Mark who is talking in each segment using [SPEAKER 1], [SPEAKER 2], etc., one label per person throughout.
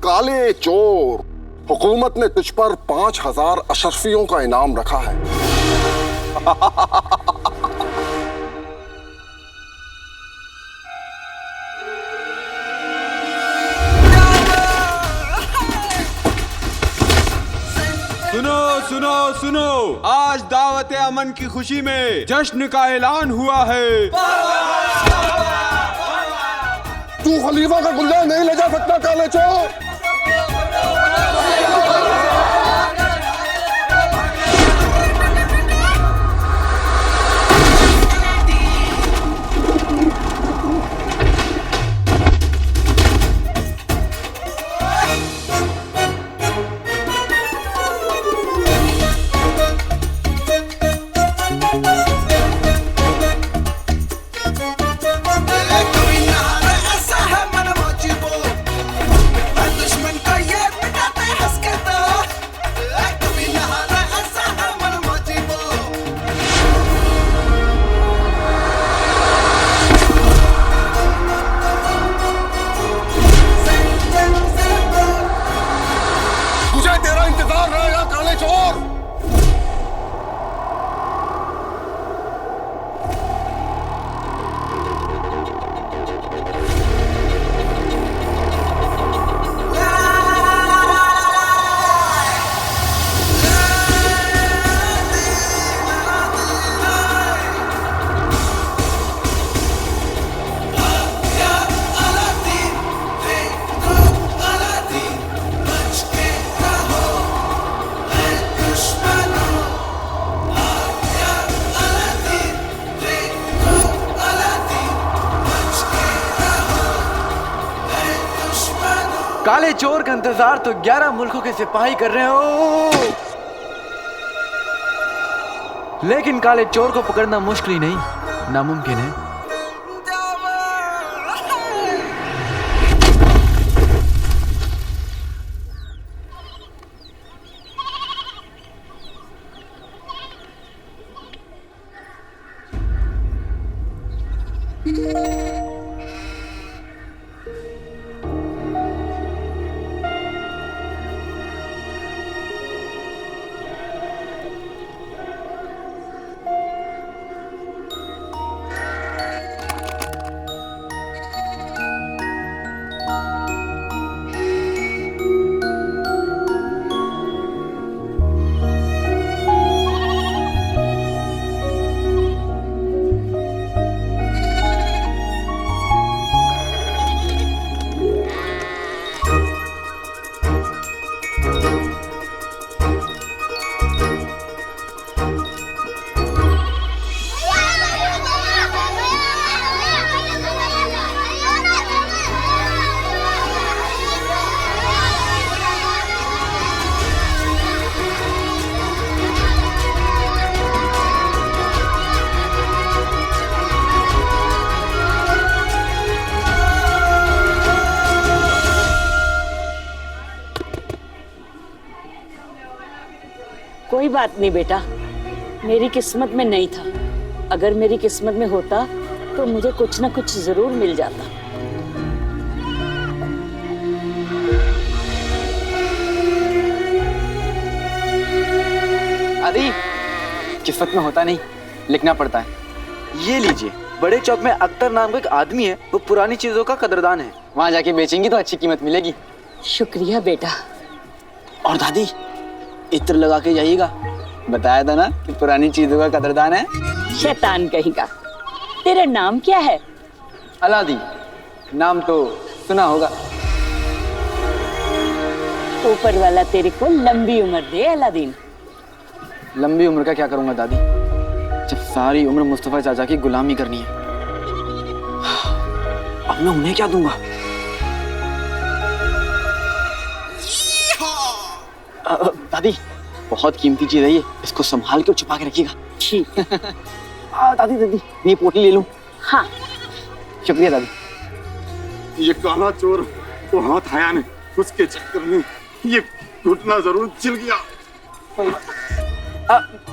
[SPEAKER 1] काले चोर, हुकूमत ने तुझ पर 5000 अशरफियों का इनाम रखा है।
[SPEAKER 2] सुनो सुनो सुनो, आज दावत अमन की खुशी में जश्न का ऐलान हुआ है।
[SPEAKER 1] तू खलीफा का गुलजार नहीं ले जा सकता काले चोर।
[SPEAKER 3] काले चोर का इंतजार तो 11 मुल्कों के सिपाही कर रहे हो, लेकिन काले चोर को पकड़ना मुश्किल ही नहीं, नामुमकिन है।
[SPEAKER 4] कोई बात नहीं बेटा, मेरी किस्मत में नहीं था। अगर मेरी किस्मत में होता तो मुझे कुछ ना कुछ जरूर मिल जाता।
[SPEAKER 3] आदि, किस्मत में होता नहीं, लिखना पड़ता है। ये लीजिए, बड़े चौक में अख्तर नाम का एक आदमी है, वो पुरानी चीजों का कदरदान है। वहाँ जाके बेचेंगी तो अच्छी कीमत मिलेगी।
[SPEAKER 4] शुक्रिया बेटा।
[SPEAKER 3] और दादी, इत्र लगा के जाइएगा, बताया था ना कि पुरानी चीजों का कदरदान है।
[SPEAKER 4] शैतान कहेगा। तेरा नाम क्या है?
[SPEAKER 3] अलादीन। नाम तो सुना होगा।
[SPEAKER 4] ऊपर वाला तेरे को लंबी उम्र दे अलादीन।
[SPEAKER 3] लंबी उम्र का क्या करूंगा दादी, जब सारी उम्र मुस्तफा चाचा की गुलामी करनी है। अब मैं उन्हें क्या दूंगा? दादी, बहुत कीमती चीज है ये, इसको संभाल के छुपा के रखिएगा।
[SPEAKER 4] ठीक है।
[SPEAKER 3] दादी दादी, ये पोटली ले लूं?
[SPEAKER 4] हाँ।
[SPEAKER 3] शुक्रिया दादी।
[SPEAKER 1] ये काला चोर को हाथ आया नहीं, उसके चक्कर में ये घुटना जरूर छिल गया।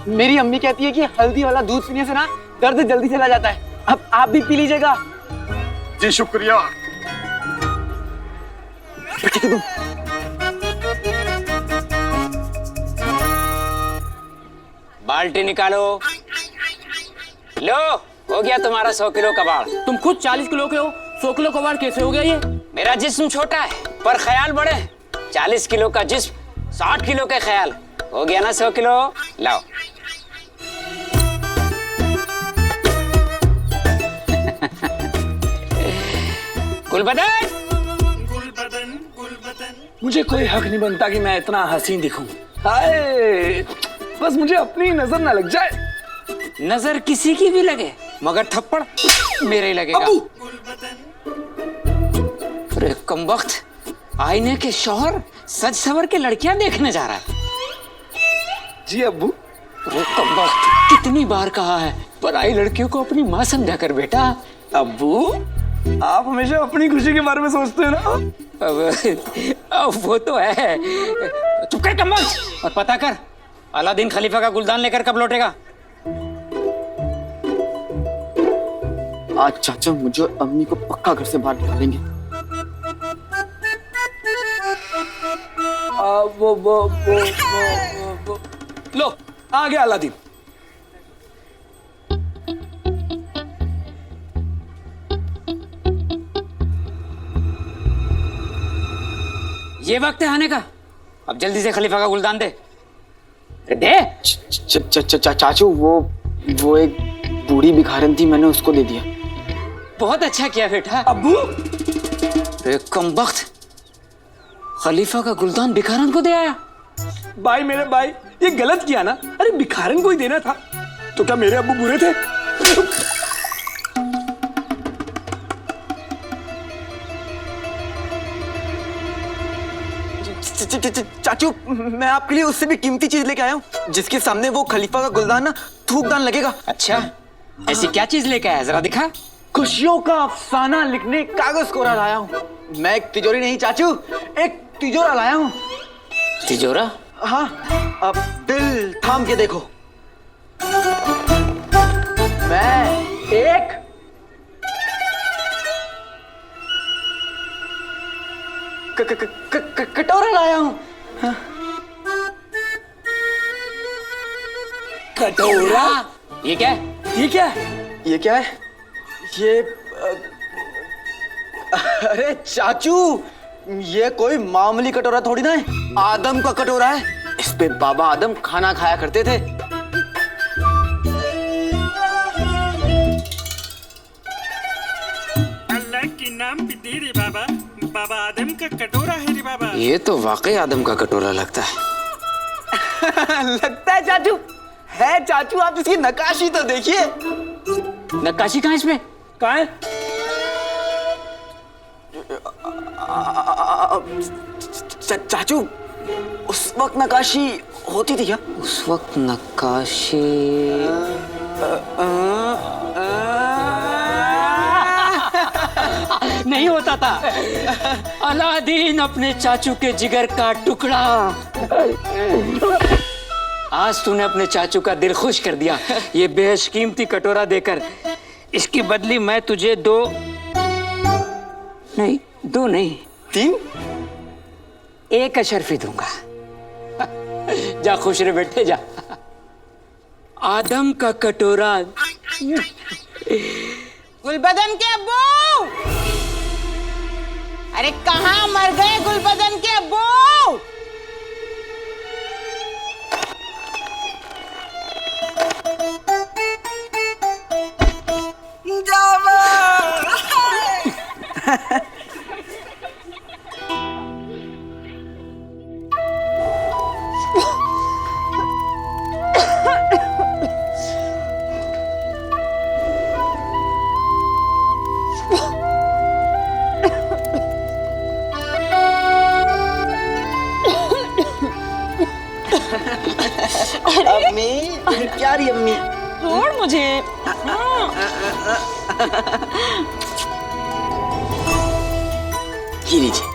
[SPEAKER 3] मेरी अम्मी कहती है कि हल्दी वाला दूध पीने से ना दर्द जल्दी चला जाता है। अब आप भी पी लीजिएगा।
[SPEAKER 1] जी शुक्रिया।
[SPEAKER 5] बाल्टी निकालो। लो, हो गया तुम्हारा 100 किलो कबाड़।
[SPEAKER 6] तुम खुद 40 किलो के हो, 100 किलो कबाड़ कैसे हो गया ये?
[SPEAKER 5] मेरा जिस्म छोटा है पर ख्याल बड़े हैं। 40 किलो का जिस्म, 60 किलो के ख्याल। हो गया ना 100 किलो? लाओ। गुलबदन,
[SPEAKER 6] मुझे कोई हक नहीं बनता कि मैं इतना हसीन दिखूं। हाय, बस मुझे अपनी नजर ना लग जाए।
[SPEAKER 5] नजर किसी की भी लगे मगर थप्पड़ मेरे ही लगेगा। अरे कमबख्त, आईने के शौहर सज सवर के लड़कियां देखने जा रहा है।
[SPEAKER 6] जी अब्बू।
[SPEAKER 5] अरे कमबख्त, कितनी बार कहा है पराई लड़कियों को अपनी माँ समझा कर बेटा।
[SPEAKER 6] अब्बू, आप हमेशा अपनी खुशी के बारे में सोचते हो ना?
[SPEAKER 5] अब वो तो है। चुप कर कमबख्त, और पता कर अलादीन खलीफा का गुलदान लेकर कब लौटेगा।
[SPEAKER 3] आज चाचा मुझे और अम्मी को पक्का घर से बाहर निकालेंगे।
[SPEAKER 6] वो। लो, आ गया अलादीन।
[SPEAKER 5] ये वक्त है आने का, अब जल्दी से खलीफा का गुलदान दे। दे।
[SPEAKER 3] चाचू वो एक बूढ़ी भिखारन थी, मैंने उसको दे दिया।
[SPEAKER 5] बहुत अच्छा किया बेटा।
[SPEAKER 6] अब्बू,
[SPEAKER 5] कमबख्त, खलीफा का गुलदान भिखारन को दे आया।
[SPEAKER 6] भाई मेरे भाई, ये गलत किया ना। अरे भिखारन को ही देना था, तो क्या मेरे अब्बू बुरे थे?
[SPEAKER 3] चाचू, मैं आपके लिए उससे भी कीमती चीज लेके आया हूँ, जिसके सामने वो खलीफा का गुलदान ना थूकदान लगेगा।
[SPEAKER 5] अच्छा, ऐसी क्या चीज लेके आया, जरा दिखा।
[SPEAKER 3] खुशियों का अफसाना लिखने कागज कोरा लाया हूँ। मैं एक तिजोरी नहीं चाचू, एक तिजोरा लाया हूँ।
[SPEAKER 5] तिजोरा?
[SPEAKER 3] हाँ, अब दिल थाम के देखो। मैं एक कटोरा लाया हूँ।
[SPEAKER 6] कटोरा?
[SPEAKER 5] ये क्या है?
[SPEAKER 6] ये क्या है?
[SPEAKER 3] ये क्या है? ये अरे चाचू, ये कोई मामूली कटोरा थोड़ी ना है, आदम का कटोरा है। इस पे बाबा आदम खाना खाया करते थे।
[SPEAKER 7] अल्लाह के नाम पे दे रे बाबा, बाबा आदम का कटोरा है रे बाबा।
[SPEAKER 5] ये तो वाकई आदम का कटोरा लगता है।
[SPEAKER 3] लगता है चाचू है। चाचू, आप इसकी नक्काशी तो देखिए।
[SPEAKER 5] नक्काशी कहाँ इसमें?
[SPEAKER 6] कहाँ है?
[SPEAKER 3] चाचू, उस वक्त नक्काशी होती थी क्या?
[SPEAKER 5] उस वक्त नक्काशी नहीं होता था। अलादीन अपने चाचू के जिगर का टुकड़ा। आज तूने अपने चाचू का दिल खुश कर दिया ये बेशकीमती कटोरा देकर। इसकी बदली मैं तुझे दो नहीं
[SPEAKER 3] 3
[SPEAKER 5] एक अशर्फी दूंगा। जा खुश रहे बेटे, जा। आदम का कटोरा।
[SPEAKER 8] गुलबदन के अब्बू, अरे कहाँ मर गए गुलबदन के अब्बू?
[SPEAKER 3] अम्मी, प्यारी अम्मी।
[SPEAKER 8] छोड़ मुझे।
[SPEAKER 3] ये लीजिए।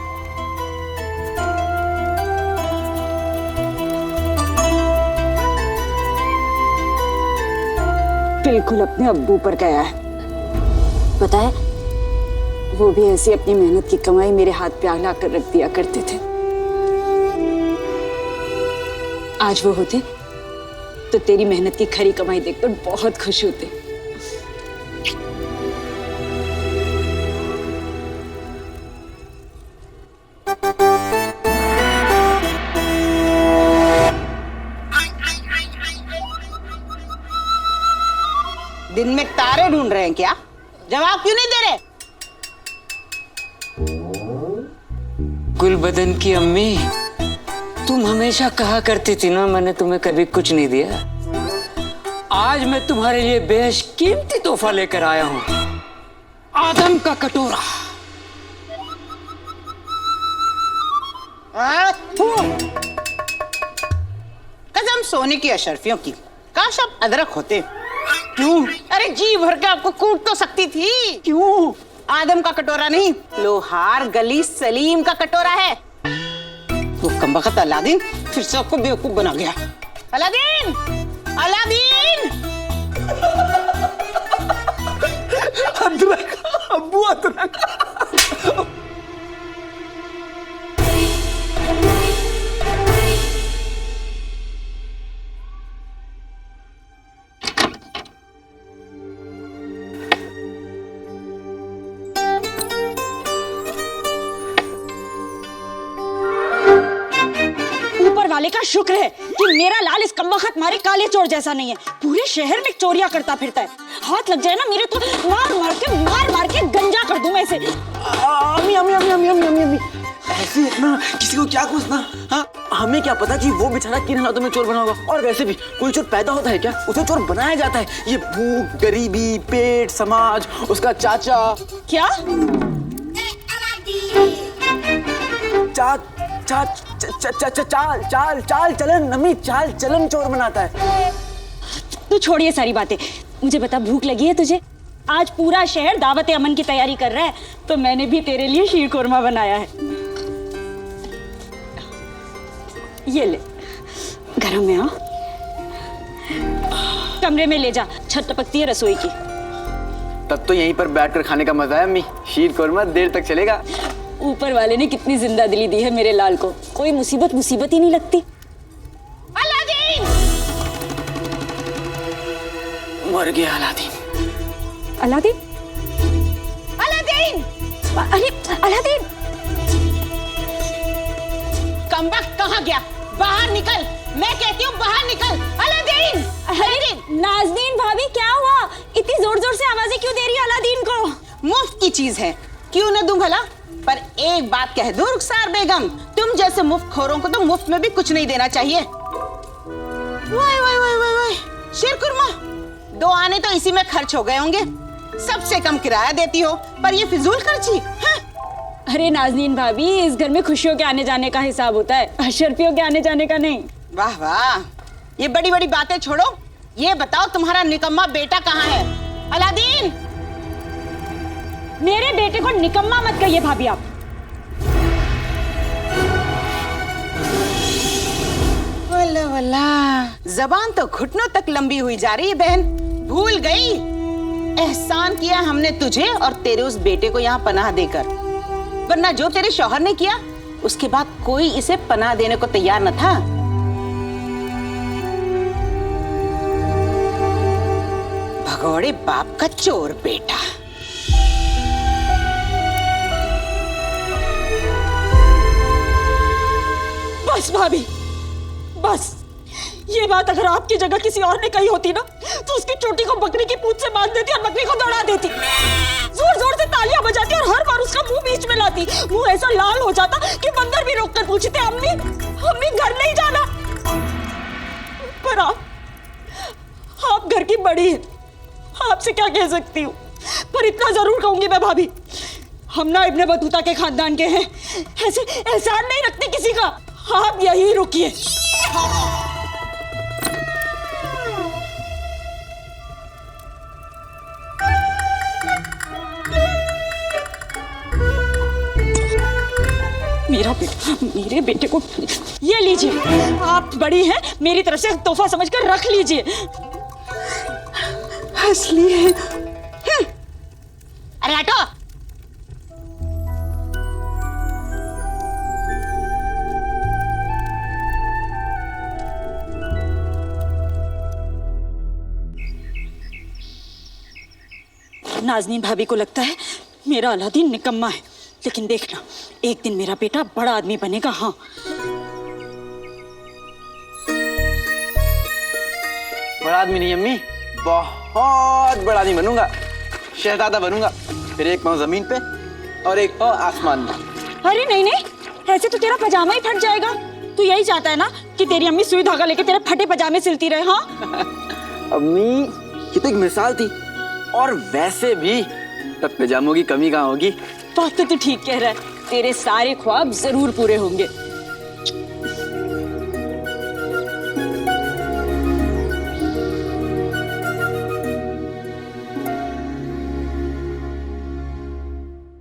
[SPEAKER 4] बिल्कुल अपने अब्बू पर गया है।
[SPEAKER 9] पता है,
[SPEAKER 4] वो भी ऐसी अपनी मेहनत की कमाई मेरे हाथ पे ला कर रख दिया करते थे। आज वो होते तो तेरी मेहनत की खरी कमाई देखकर बहुत खुश होते।
[SPEAKER 8] दिन में तारे ढूंढ रहे हैं क्या? जवाब क्यों नहीं दे रहे?
[SPEAKER 5] गुलबदन की अम्मी, तुम हमेशा कहा करती थी ना मैंने तुम्हें कभी कुछ नहीं दिया। आज मैं तुम्हारे लिए बेशकीमती तोहफा लेकर आया हूं, आदम का कटोरा।
[SPEAKER 8] कसम सोने की अशर्फियों की, काश आप अदरक होते। क्यों? अरे जी भर के आपको कूट तो सकती थी। क्यों? आदम का कटोरा नहीं, लोहार गली सलीम का कटोरा है। वो कमबख्त अलादीन फिर से आपको बेवकूफ बना गया। Aladdin, Aladdin!
[SPEAKER 6] अदरक, अब्बू अदरक।
[SPEAKER 9] वाले का शुक्र है कि मेरा लाल इस कमबख्त मारे काले चोर जैसा नहीं है। पूरे शहर में चोरियां करता फिरता है। हाथ लग जाए ना मेरे तो मार मार के गंजा कर दूं मैं इसे।
[SPEAKER 3] अम्मी अम्मी अम्मी अम्मी अम्मी अम्मी अम्मी ऐसे इतना किसी को क्या पूछना? हाँ, हमें क्या पता कि वो बेचारा किन हालातों में चोर बना होगा। और वैसे भी कोई चोर पैदा होता है क्या? उसे चोर बनाया जाता है। ये भूख, गरीबी, पेट, समाज, उसका चाचा।
[SPEAKER 9] क्या?
[SPEAKER 3] चाल चलन नमी, चाल चलन चोर बनाता है।
[SPEAKER 9] तू छोड़ ये सारी बातें, मुझे बता भूख लगी है तुझे? आज पूरा शहर दावत अमन की तैयारी कर रहा है तो मैंने भी तेरे लिए शीर कोरमा बनाया है। ये ले, गरम है। हाँ, कमरे में ले जा, छत टपकती है रसोई की।
[SPEAKER 3] तब तो यहीं पर बैठकर खाने का मजा है अम्मी। शीर कोरमा देर तक चलेगा।
[SPEAKER 9] ऊपर वाले ने कितनी जिंदा दिली दी है मेरे लाल को, कोई मुसीबत ही नहीं लगती।
[SPEAKER 8] अलादीन!
[SPEAKER 3] मर गया अलादीन।
[SPEAKER 9] अलादीन?
[SPEAKER 8] अलादीन!
[SPEAKER 9] अरे अलादीन!
[SPEAKER 8] कमबख्त कहाँ गया? बाहर निकल! मैं कहती हूँ बाहर निकल! अलादीन!
[SPEAKER 9] अरे नाज़नीन भाभी, क्या हुआ? इतनी जोर जोर से आवाजें क्यों दे रही है अलादीन को?
[SPEAKER 8] मुफ्त की चीज है, क्यों न दूं भला? पर एक बात कह दूं रुखसार बेगम, तुम जैसे मुफ्तखोरों को तो मुफ्त में भी कुछ नहीं देना चाहिए। वाह वाह वाह वाह वाह, शीर कुरमा 2 आने तो इसी में खर्च हो गए होंगे। सबसे कम किराया देती हो, पर ये फिजूल खर्ची। हाँ?
[SPEAKER 9] अरे नाज़नीन भाभी, इस घर में खुशियों के आने जाने का हिसाब होता है, अशर्फियों के आने जाने का नहीं।
[SPEAKER 8] वाह वाह, ये बड़ी बड़ी बातें छोड़ो, ये बताओ तुम्हारा निकम्मा बेटा कहाँ है? अलादीन!
[SPEAKER 9] मेरे बेटे को निकम्मा मत कहिए भाभी आप।
[SPEAKER 8] वल्ला वल्ला, जबान तो घुटनों तक लंबी हुई जा रही है बहन। भूल गई एहसान किया हमने तुझे और तेरे उस बेटे को यहाँ पनाह देकर, वरना जो तेरे शौहर ने किया उसके बाद कोई इसे पनाह देने को तैयार न था। भगोड़े बाप का चोर बेटा।
[SPEAKER 9] बस भाभी, बस। ये बात अगर आपकी जगह किसी और ने कही होती ना तो उसकी चोटी को बकरी की पूंछ से बांध देती और बकरी को दौड़ा देती, जोर जोर से तालियां बजाती और हर बार उसका मुंह बीच में लाती। मुंह ऐसा लाल हो जाता कि बंदर भी रोककर पूछते, अम्मी अम्मी घर नहीं जाना। पर आप घर की बड़ी है, आपसे क्या कह सकती हूँ। पर इतना जरूर कहूंगी मैं भाभी, हम ना इब्ने बतूता के खानदान के हैं, ऐसे एहसान नहीं रखते किसी का। आप यही रुकिए। मेरे बेटे को ये लीजिए, आप बड़ी हैं, मेरी तरफ से तोहफा समझकर रख लीजिए। असली है।
[SPEAKER 8] अरे हटो,
[SPEAKER 9] नाज़नीन भाभी को लगता है मेरा अलादीन निकम्मा है, लेकिन देखना एक दिन मेरा बेटा बड़ा आदमी बनेगा। हाँ,
[SPEAKER 3] बड़ा आदमी नहीं अम्मी, बहुत बड़ा आदमी बनूंगा, शहजादा बनूंगा। फिर एक पाँव जमीन पे और एक पाँव आसमान में।
[SPEAKER 9] अरे नहीं नहीं, ऐसे तो तेरा पजामा ही फट जाएगा। तू यही चाहता है ना कि तेरी अम्मी सुई धागा लेके तेरे फटे पजामे सिलती रहे? हाँ
[SPEAKER 3] अम्मी, ये तो एक मिसाल थी, और वैसे भी तब पजामों की कमी कहाँ होगी।
[SPEAKER 9] बात तो तू ठीक कह रहा है, तेरे सारे ख्वाब जरूर पूरे होंगे।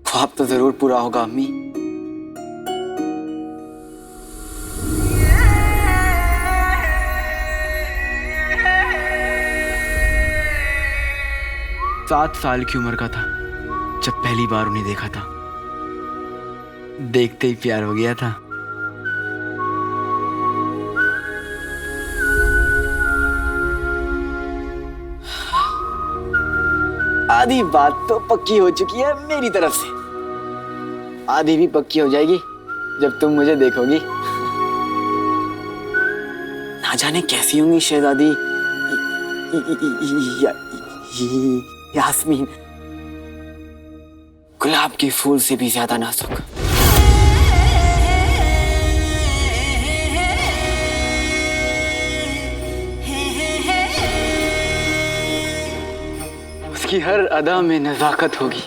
[SPEAKER 3] ख्वाब तो जरूर पूरा होगा अम्मी।
[SPEAKER 10] सात साल की उम्र का था जब पहली बार उन्हें देखा था। देखते ही प्यार हो गया था।
[SPEAKER 3] आधी बात तो पक्की हो चुकी है मेरी तरफ से, आधी भी पक्की हो जाएगी जब तुम मुझे देखोगी। ना जाने कैसी होंगी शहजादी यास्मीन, गुलाब के फूल से भी ज्यादा नाजुक। उसकी हर अदा में नजाकत होगी।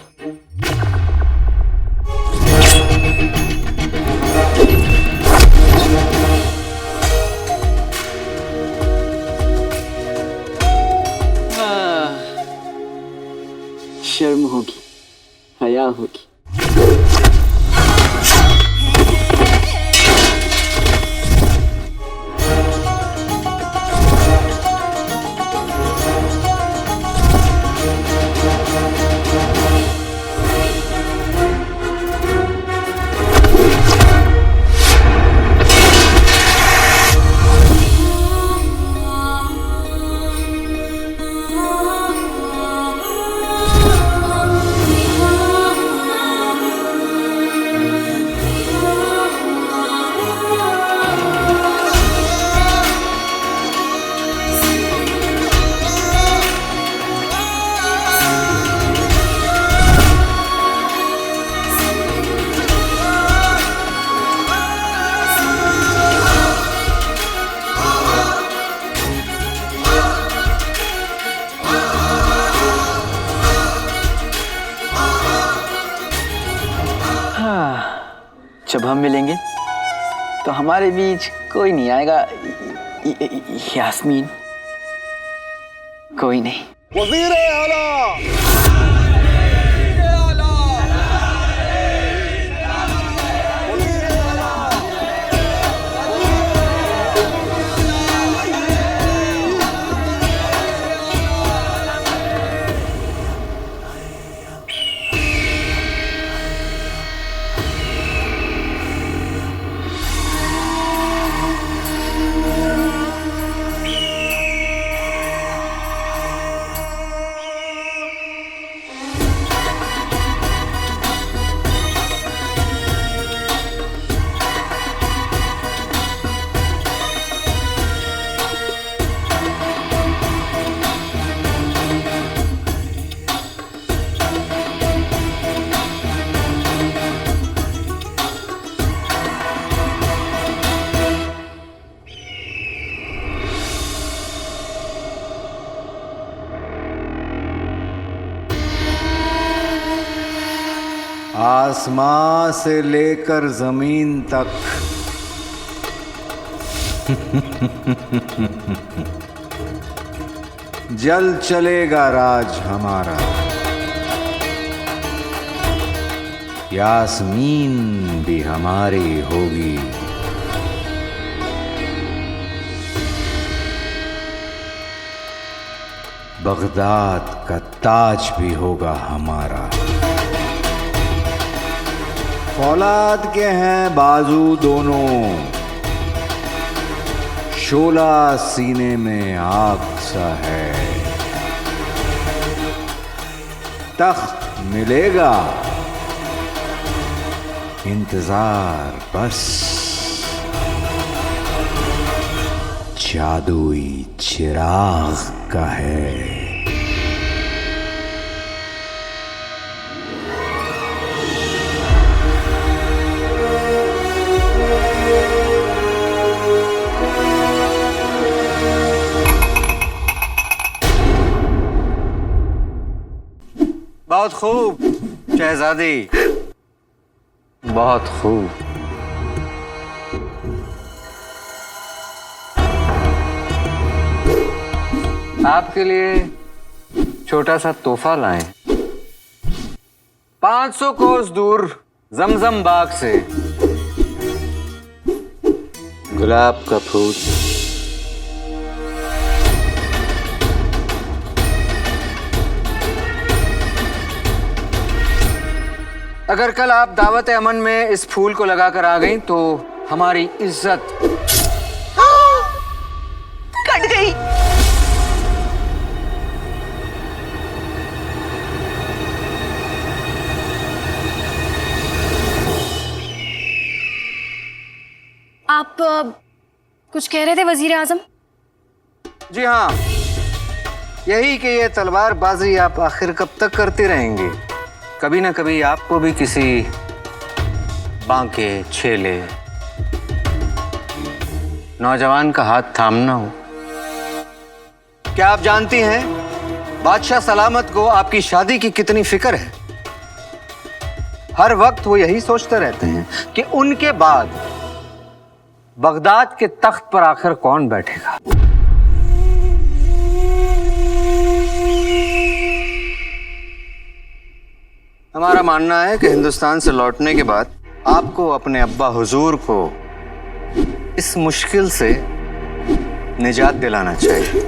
[SPEAKER 3] शर्म होगी, हया होगी। जब हम मिलेंगे तो हमारे बीच कोई नहीं आएगा यास्मीन, कोई नहीं।
[SPEAKER 1] वज़ीर आला
[SPEAKER 11] आसमां से लेकर जमीन तक जल चलेगा राज हमारा। यास्मीन भी हमारी होगी। बगदाद का ताज भी होगा हमारा। फौलाद के हैं बाजू दोनों, शोला सीने में आग सा है। तख्त मिलेगा। इंतजार बस जादुई चिराग का है।
[SPEAKER 12] बहुत खूब शहजादी, बहुत खूब। आपके लिए छोटा सा तोहफा लाएं। 500 कोस दूर जमजम बाग से गुलाब का फूल। अगर कल आप दावत अमन में इस फूल को लगाकर आ गईं तो हमारी इज्जत
[SPEAKER 8] कट गई।
[SPEAKER 9] आप कुछ कह रहे थे वजीर आजम?
[SPEAKER 12] जी हाँ, यही कि ये तलवारबाजी आप आखिर कब तक करती रहेंगी। कभी ना कभी आपको भी किसी बांके छेले नौजवान का हाथ थामना हो। क्या आप जानती हैं बादशाह सलामत को आपकी शादी की कितनी फिक्र है? हर वक्त वो यही सोचते रहते हैं कि उनके बाद बगदाद के तख्त पर आखिर कौन बैठेगा। हमारा मानना है कि हिंदुस्तान से लौटने के बाद आपको अपने अब्बा हुजूर को इस मुश्किल से निजात दिलाना चाहिए।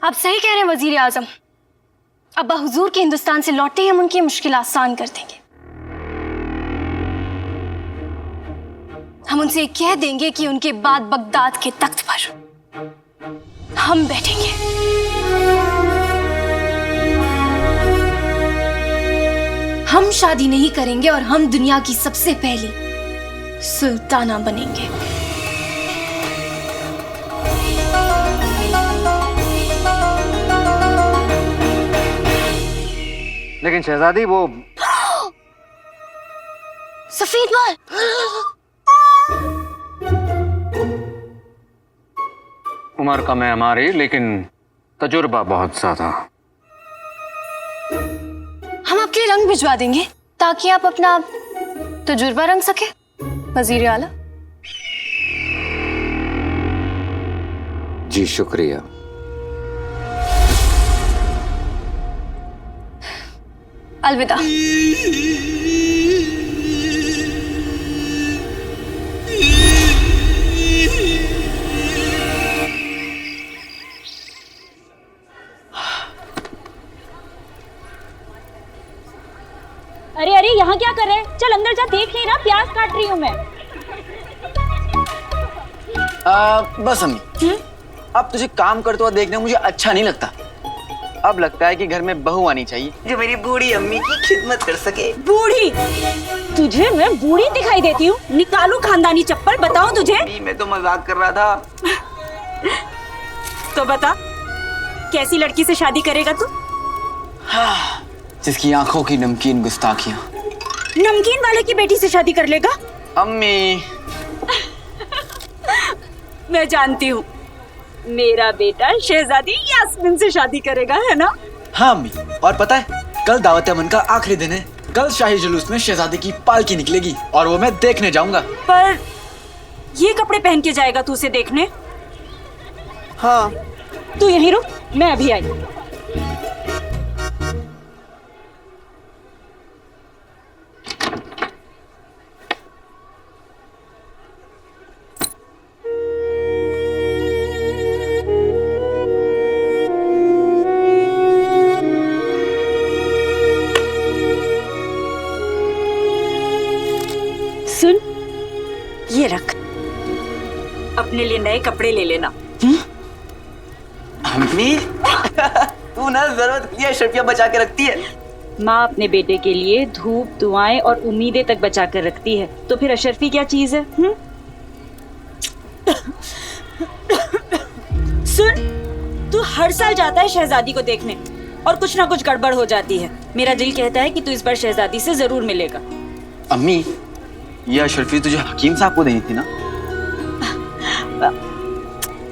[SPEAKER 9] आप सही कह रहे हैं वजीर आजम। अब्बा हुजूर के हिंदुस्तान से लौटते ही हम उनकी मुश्किल आसान कर देंगे। हम उनसे कह देंगे कि उनके बाद बगदाद के तख्त पर हम बैठेंगे। हम शादी नहीं करेंगे और हम दुनिया की सबसे पहली सुल्ताना बनेंगे।
[SPEAKER 12] लेकिन शहजादी वो
[SPEAKER 9] सफेद बाल।
[SPEAKER 12] उम्र कम है हमारी, लेकिन तजुर्बा बहुत ज्यादा।
[SPEAKER 9] हम आपके लिए रंग भिजवा देंगे ताकि आप अपना तजुर्बा रंग सके वजीर आला।
[SPEAKER 12] जी शुक्रिया।
[SPEAKER 9] अलविदा।
[SPEAKER 4] अरे अरे यहाँ क्या कर रहे हैं? चल अंदर जा, देख नहीं रहा प्याज काट रही हूँ मैं।
[SPEAKER 3] बस अम्मी, अब तुझे काम करते हुआ देखना मुझे अच्छा नहीं लगता। अब लगता है कि घर में बहू आनी चाहिए जो मेरी बूढ़ी अम्मी की खिदमत कर सके।
[SPEAKER 4] बूढ़ी? तुझे मैं बूढ़ी दिखाई देती हूँ? निकालू खानदानी चप्पल, बताओ तुझे।
[SPEAKER 3] मैं तो मजाक कर रहा था।
[SPEAKER 9] तो बता, कैसी लड़की से शादी करेगा तू?
[SPEAKER 3] हाँ, जिसकी आंखों की नमकीन गुस्ताखियां।
[SPEAKER 9] नमकीन वाले की बेटी से शादी कर लेगा?
[SPEAKER 3] अम्मी
[SPEAKER 9] मैं जानती हूँ, मेरा बेटा शहजादी यास्मीन से शादी करेगा, है ना?
[SPEAKER 3] हाँ अम्मी, और पता है कल दावत अमन का आखिरी दिन है। कल शाही जुलूस में शहजादी की पालकी निकलेगी और वो मैं देखने जाऊंगा।
[SPEAKER 9] पर ये कपड़े पहन के जाएगा तू उसे देखने?
[SPEAKER 3] हाँ।
[SPEAKER 4] तू यहीं रुक, मैं अभी आई।
[SPEAKER 9] अपने लिए नए कपड़े ले लेना।
[SPEAKER 3] अम्मी तू ना जरूरत की अशरफियां बचा के रखती है।
[SPEAKER 9] माँ अपने बेटे के लिए धूप, दुआएं और उम्मीदें तक बचा कर रखती है, तो फिर अशरफी क्या चीज है? सुन, तू हर साल जाता है शहजादी को देखने और कुछ ना कुछ गड़बड़ हो जाती है। मेरा दिल कहता है कि तू इस बार शहजादी से जरूर मिलेगा।
[SPEAKER 3] अम्मी ये अशरफी तुझे हकीम साहब को देनी थी ना?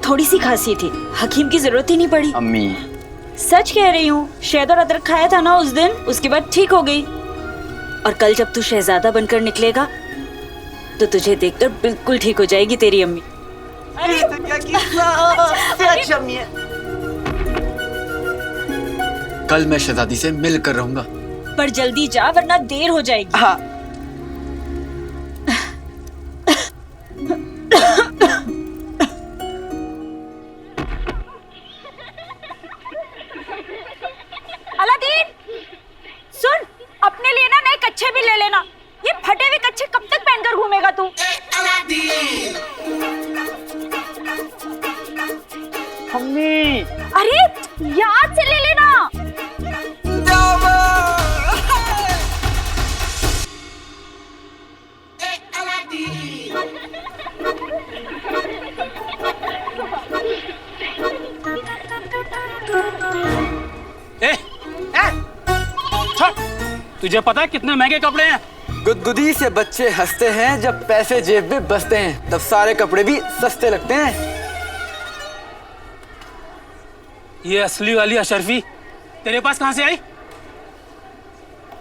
[SPEAKER 9] थोड़ी सी खांसी थी, हकीम की जरूरत ही नहीं पड़ी।
[SPEAKER 3] अम्मी
[SPEAKER 9] सच कह रही हूँ, शहद और अदरक खाया था ना उस दिन, उसके बाद ठीक हो गई। और कल जब तू शहजादा बनकर निकलेगा तो तुझे देखकर बिल्कुल ठीक हो जाएगी तेरी अम्मी।
[SPEAKER 3] अरे तो क्या किस्सा अम्मी है।
[SPEAKER 10] कल मैं शहजादी से मिल कर रहूंगा।
[SPEAKER 9] पर जल्दी जा वरना देर हो जाएगी।
[SPEAKER 3] हाँ।
[SPEAKER 9] अलादीन, सुन, अपने लिए ना नए कच्छे भी ले लेना। ये फटे हुए कच्छे कब तक पहनकर घूमेगा तू?
[SPEAKER 3] अम्मी
[SPEAKER 9] अरे याद से ले लेना।
[SPEAKER 6] तुझे पता है कितने महंगे कपड़े हैं?
[SPEAKER 3] गुदगुदी से बच्चे हंसते हैं, जब पैसे जेब में बसते हैं तब सारे कपड़े भी सस्ते लगते हैं।
[SPEAKER 6] ये असली वाली अशरफी तेरे पास कहां से आई?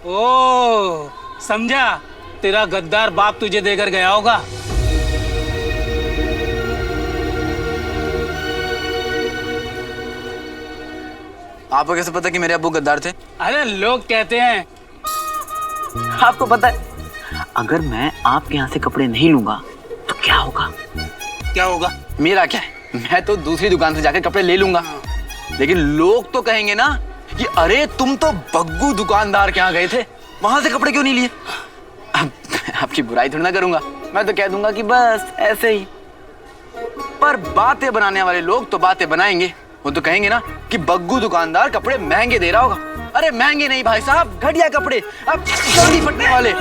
[SPEAKER 6] ओ समझा, तेरा गद्दार बाप तुझे देकर गया होगा।
[SPEAKER 3] आपको कैसे पता कि मेरे अब्बू गद्दार थे?
[SPEAKER 6] अरे लोग कहते हैं।
[SPEAKER 3] आपको पता है अगर मैं आपके यहाँ से कपड़े नहीं लूंगा तो क्या होगा?
[SPEAKER 6] क्या होगा?
[SPEAKER 3] मेरा क्या है, मैं तो दूसरी दुकान से जाकर कपड़े ले लूंगा। लेकिन लोग तो कहेंगे ना कि अरे तुम तो बग्गू दुकानदार के यहाँ गए थे, वहां से कपड़े क्यों नहीं लिए? अब आपकी बुराई थोड़ी ना करूंगा, मैं तो कह दूंगा कि बस ऐसे ही। पर बातें बनाने वाले लोग तो बातें बनाएंगे। वो तो कहेंगे ना कि बग्गू दुकानदार कपड़े महंगे दे रहा होगा। अरे महंगे नहीं भाई साहब, घटिया कपड़े, अब जल्दी फटने वाले।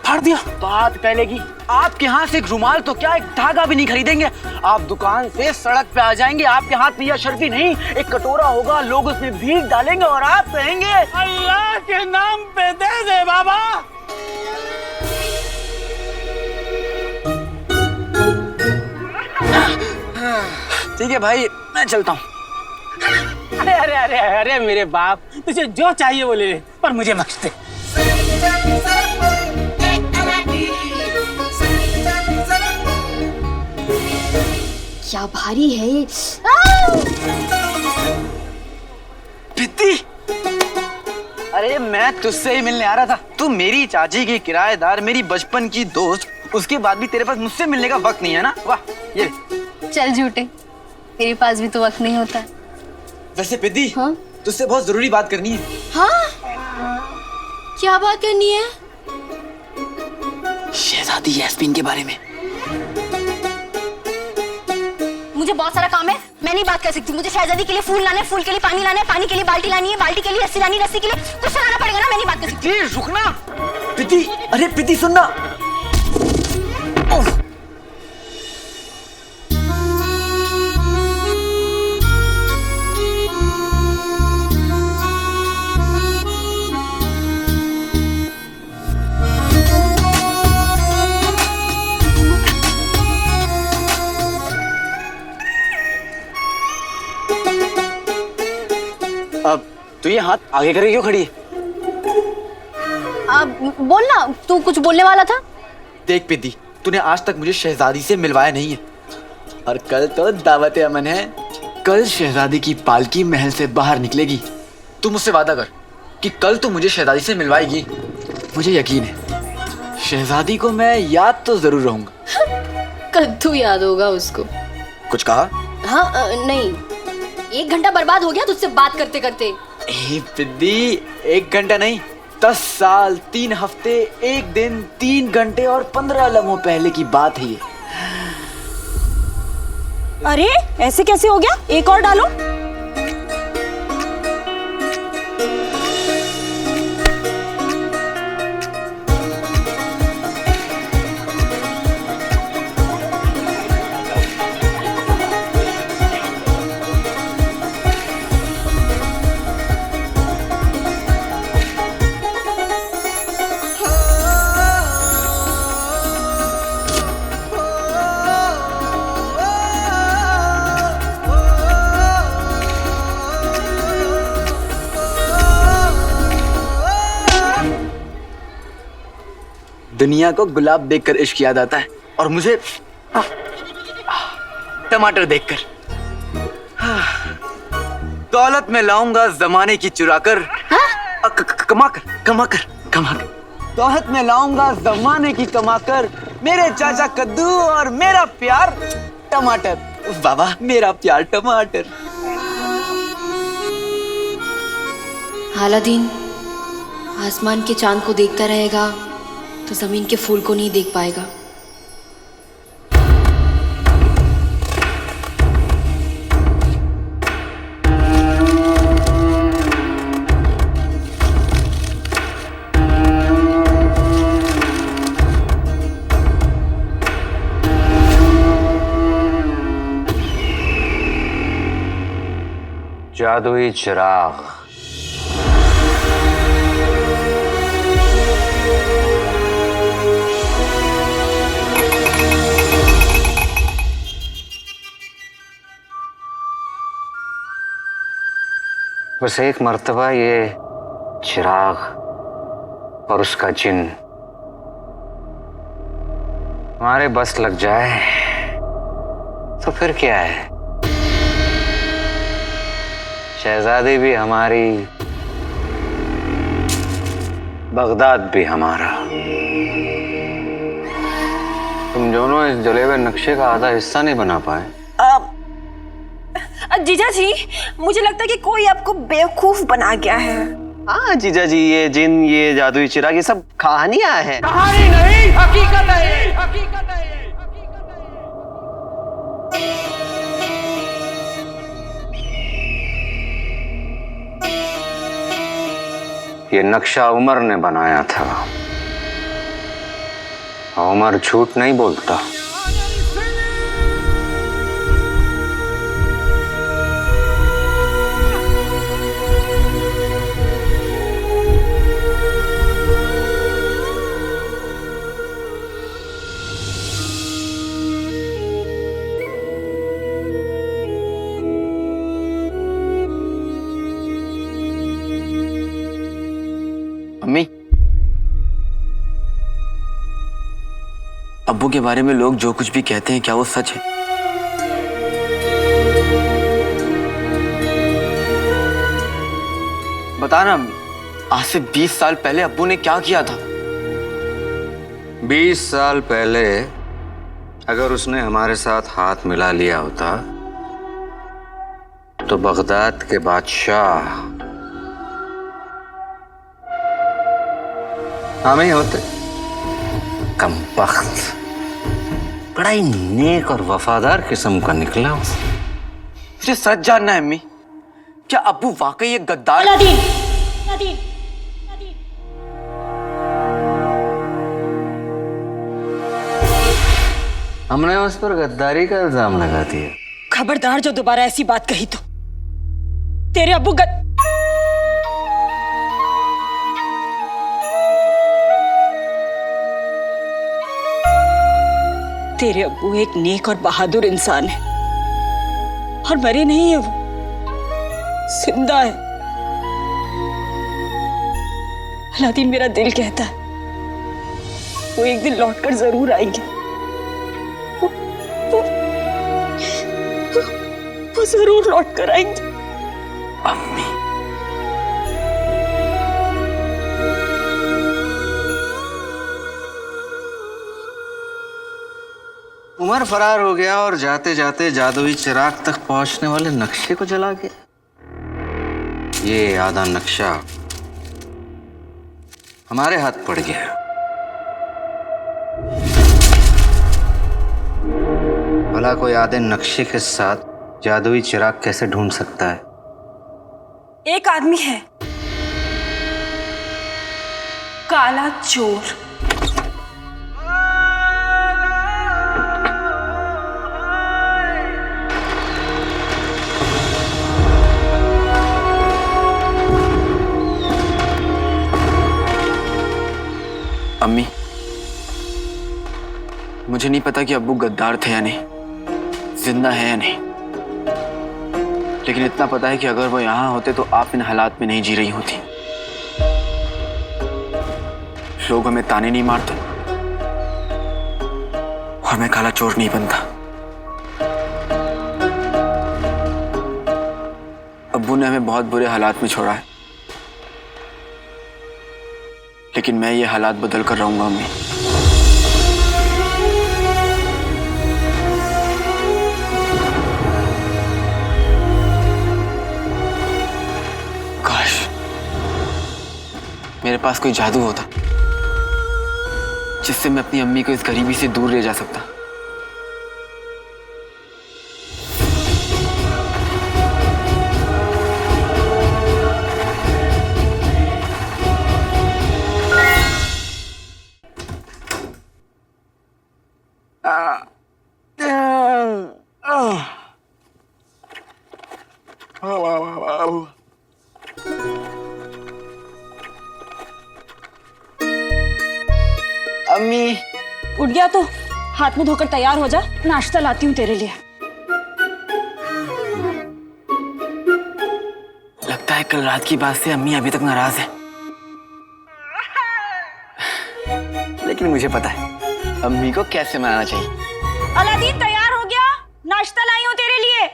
[SPEAKER 3] फाड़ दिया। बात पहले की, आपके यहाँ से एक रुमाल तो क्या, एक धागा भी नहीं खरीदेंगे। आप दुकान से सड़क पे आ जाएंगे, आपके हाथ में यह अशरफी नहीं एक कटोरा होगा, लोग उसमें भीख डालेंगे और आप कहेंगे
[SPEAKER 6] अल्लाह के नाम पे दे दे बाबा।
[SPEAKER 3] ठीक है भाई, मैं चलता हूँ।
[SPEAKER 6] अरे अरे अरे अरे मेरे बाप, तुझे जो चाहिए वो ले ले, पर मुझे बख्श दे।
[SPEAKER 9] क्या भारी है ये।
[SPEAKER 3] पित्ती, अरे मैं तुझसे ही मिलने आ रहा था। तू मेरी चाची की किराएदार, मेरी बचपन की दोस्त, उसके बाद भी तेरे पास मुझसे मिलने का वक्त नहीं है ना? वाह, ये
[SPEAKER 13] चल झूठे, तेरे पास भी तो वक्त नहीं होता है।
[SPEAKER 3] वैसे पिद्दी, हाँ? तुझसे बहुत जरूरी बात करनी है।
[SPEAKER 13] हाँ? क्या बात करनी है?
[SPEAKER 3] शहजादी यास्मीन के बारे में।
[SPEAKER 13] मुझे बहुत सारा काम है, मैं नहीं बात कर सकती। मुझे शहजादी के लिए फूल लाने, फूल के लिए पानी लाना है, पानी के लिए बाल्टी लानी है, बाल्टी के लिए रस्सी लानी, रस्सी के लिए कुछ तो लाना पड़ेगा ना, मैं नहीं बात कर सकती।
[SPEAKER 3] रुकना पिद्दी, अरे पिद्दी सुनना। अब तू ये हाथ आगे करके क्यों खड़ी है?
[SPEAKER 13] अब बोल ना, तू कुछ बोलने वाला था।
[SPEAKER 3] देख पिद्दी, तूने आज तक मुझे शहजादी से मिलवाया नहीं है, और कल तो दावत अमन है। कल शहजादी की पालकी महल से बाहर निकलेगी। तू मुझसे वादा कर कि कल तू मुझे शहजादी से मिलवाएगी। मुझे यकीन है शहजादी को मैं याद तो जरूर रहूंगा।
[SPEAKER 13] कद्दू याद होगा उसको।
[SPEAKER 3] कुछ कहा?
[SPEAKER 13] हाँ नहीं, 1 घंटा बर्बाद हो गया तुझसे बात करते करते।
[SPEAKER 3] ए पिद्दी, 1 घंटा नहीं, 10 साल, 3 हफ्ते, 1 दिन, 3 घंटे और 15 लम्हों पहले की बात है ये।
[SPEAKER 9] अरे ऐसे कैसे हो गया? एक और डालो।
[SPEAKER 3] दुनिया को गुलाब देखकर इश्क याद आता है और मुझे टमाटर देखकर। दौलत में लाऊंगा जमाने की चुराकर, कमाकर कमाकर कमाकर। दौलत में लाऊंगा जमाने की कमाकर, मेरे चाचा कद्दू और मेरा प्यार टमाटर। बाबा मेरा प्यार टमाटर।
[SPEAKER 13] अलादीन आसमान के चांद को देखता रहेगा तो जमीन के फूल को नहीं देख पाएगा।
[SPEAKER 11] जादुई चिराग। बस एक मर्तबा ये चिराग और उसका जिन हमारे बस लग जाए तो फिर क्या है, शहजादी भी हमारी, बगदाद भी हमारा। तुम दोनों इस जले हुए नक्शे का आधा हिस्सा नहीं बना पाए।
[SPEAKER 9] जीजा जी मुझे लगता है कि कोई आपको बेवकूफ बना गया है।
[SPEAKER 14] हाँ जीजा जी, ये जिन, ये जादुई चिराग, ये सब कहानियां हैं।
[SPEAKER 6] कहानी नहीं, हकीकत है ये, हकीकत है ये।
[SPEAKER 11] ये नक्शा उमर ने बनाया था। उमर झूठ नहीं बोलता।
[SPEAKER 3] अम्मी, अब्बू के बारे में लोग जो कुछ भी कहते हैं क्या वो सच है? बताना अम्मी, आज से 20 साल पहले अब्बू ने क्या किया था?
[SPEAKER 11] 20 साल पहले अगर उसने हमारे साथ हाथ मिला लिया होता तो बगदाद के बादशाह हम ही होते। कमबख्त, बड़ा ही नेक और वफादार किस्म का निकला।
[SPEAKER 3] मुझे सच जानना है अम्मी, क्या अब्बू वाकई एक गद्दार?
[SPEAKER 9] अलादीन, अलादीन,
[SPEAKER 11] हमने उस पर गद्दारी का इल्जाम लगा दिया।
[SPEAKER 9] खबरदार जो दोबारा ऐसी बात कही तो तेरे अब्बू तेरे अब्बू एक नेक और बहादुर इंसान है और मरे नहीं है, वो जिंदा है। अलादीन मेरा दिल कहता है वो एक दिन लौटकर जरूर आएंगे। वो जरूर लौटकर आएंगे।
[SPEAKER 3] अम्मी,
[SPEAKER 11] उमर फरार हो गया और जाते जाते जादुई चिराग तक पहुंचने वाले नक्शे को जला गया। ये आधा नक्शा हमारे हाथ पड़ गया। भला कोई आधे नक्शे के साथ जादुई चिराग कैसे ढूंढ सकता है?
[SPEAKER 9] एक आदमी है, काला चोर।
[SPEAKER 10] अम्मी, मुझे नहीं पता कि अब्बू गद्दार थे या नहीं, जिंदा है या नहीं, लेकिन इतना पता है कि अगर वो यहाँ होते तो आप इन हालात में नहीं जी रही होती। लोग हमें ताने नहीं मारते और मैं काला चोर नहीं बनता। अब्बू ने हमें बहुत बुरे हालात में छोड़ा है, लेकिन मैं ये हालात बदल कर रहूंगा अम्मी। काश मेरे पास कोई जादू होता जिससे मैं अपनी अम्मी को इस गरीबी से दूर ले जा सकता।
[SPEAKER 9] अम्मी, उठ गया तो हाथ मुंह धोकर तैयार हो जा, नाश्ता लाती हूँ तेरे लिए।
[SPEAKER 10] लगता है कल रात की बात से अम्मी अभी तक नाराज है, लेकिन मुझे पता है अम्मी को कैसे मनाना चाहिए।
[SPEAKER 9] अलादीन तैयार हो गया, नाश्ता लाई हूँ तेरे लिए।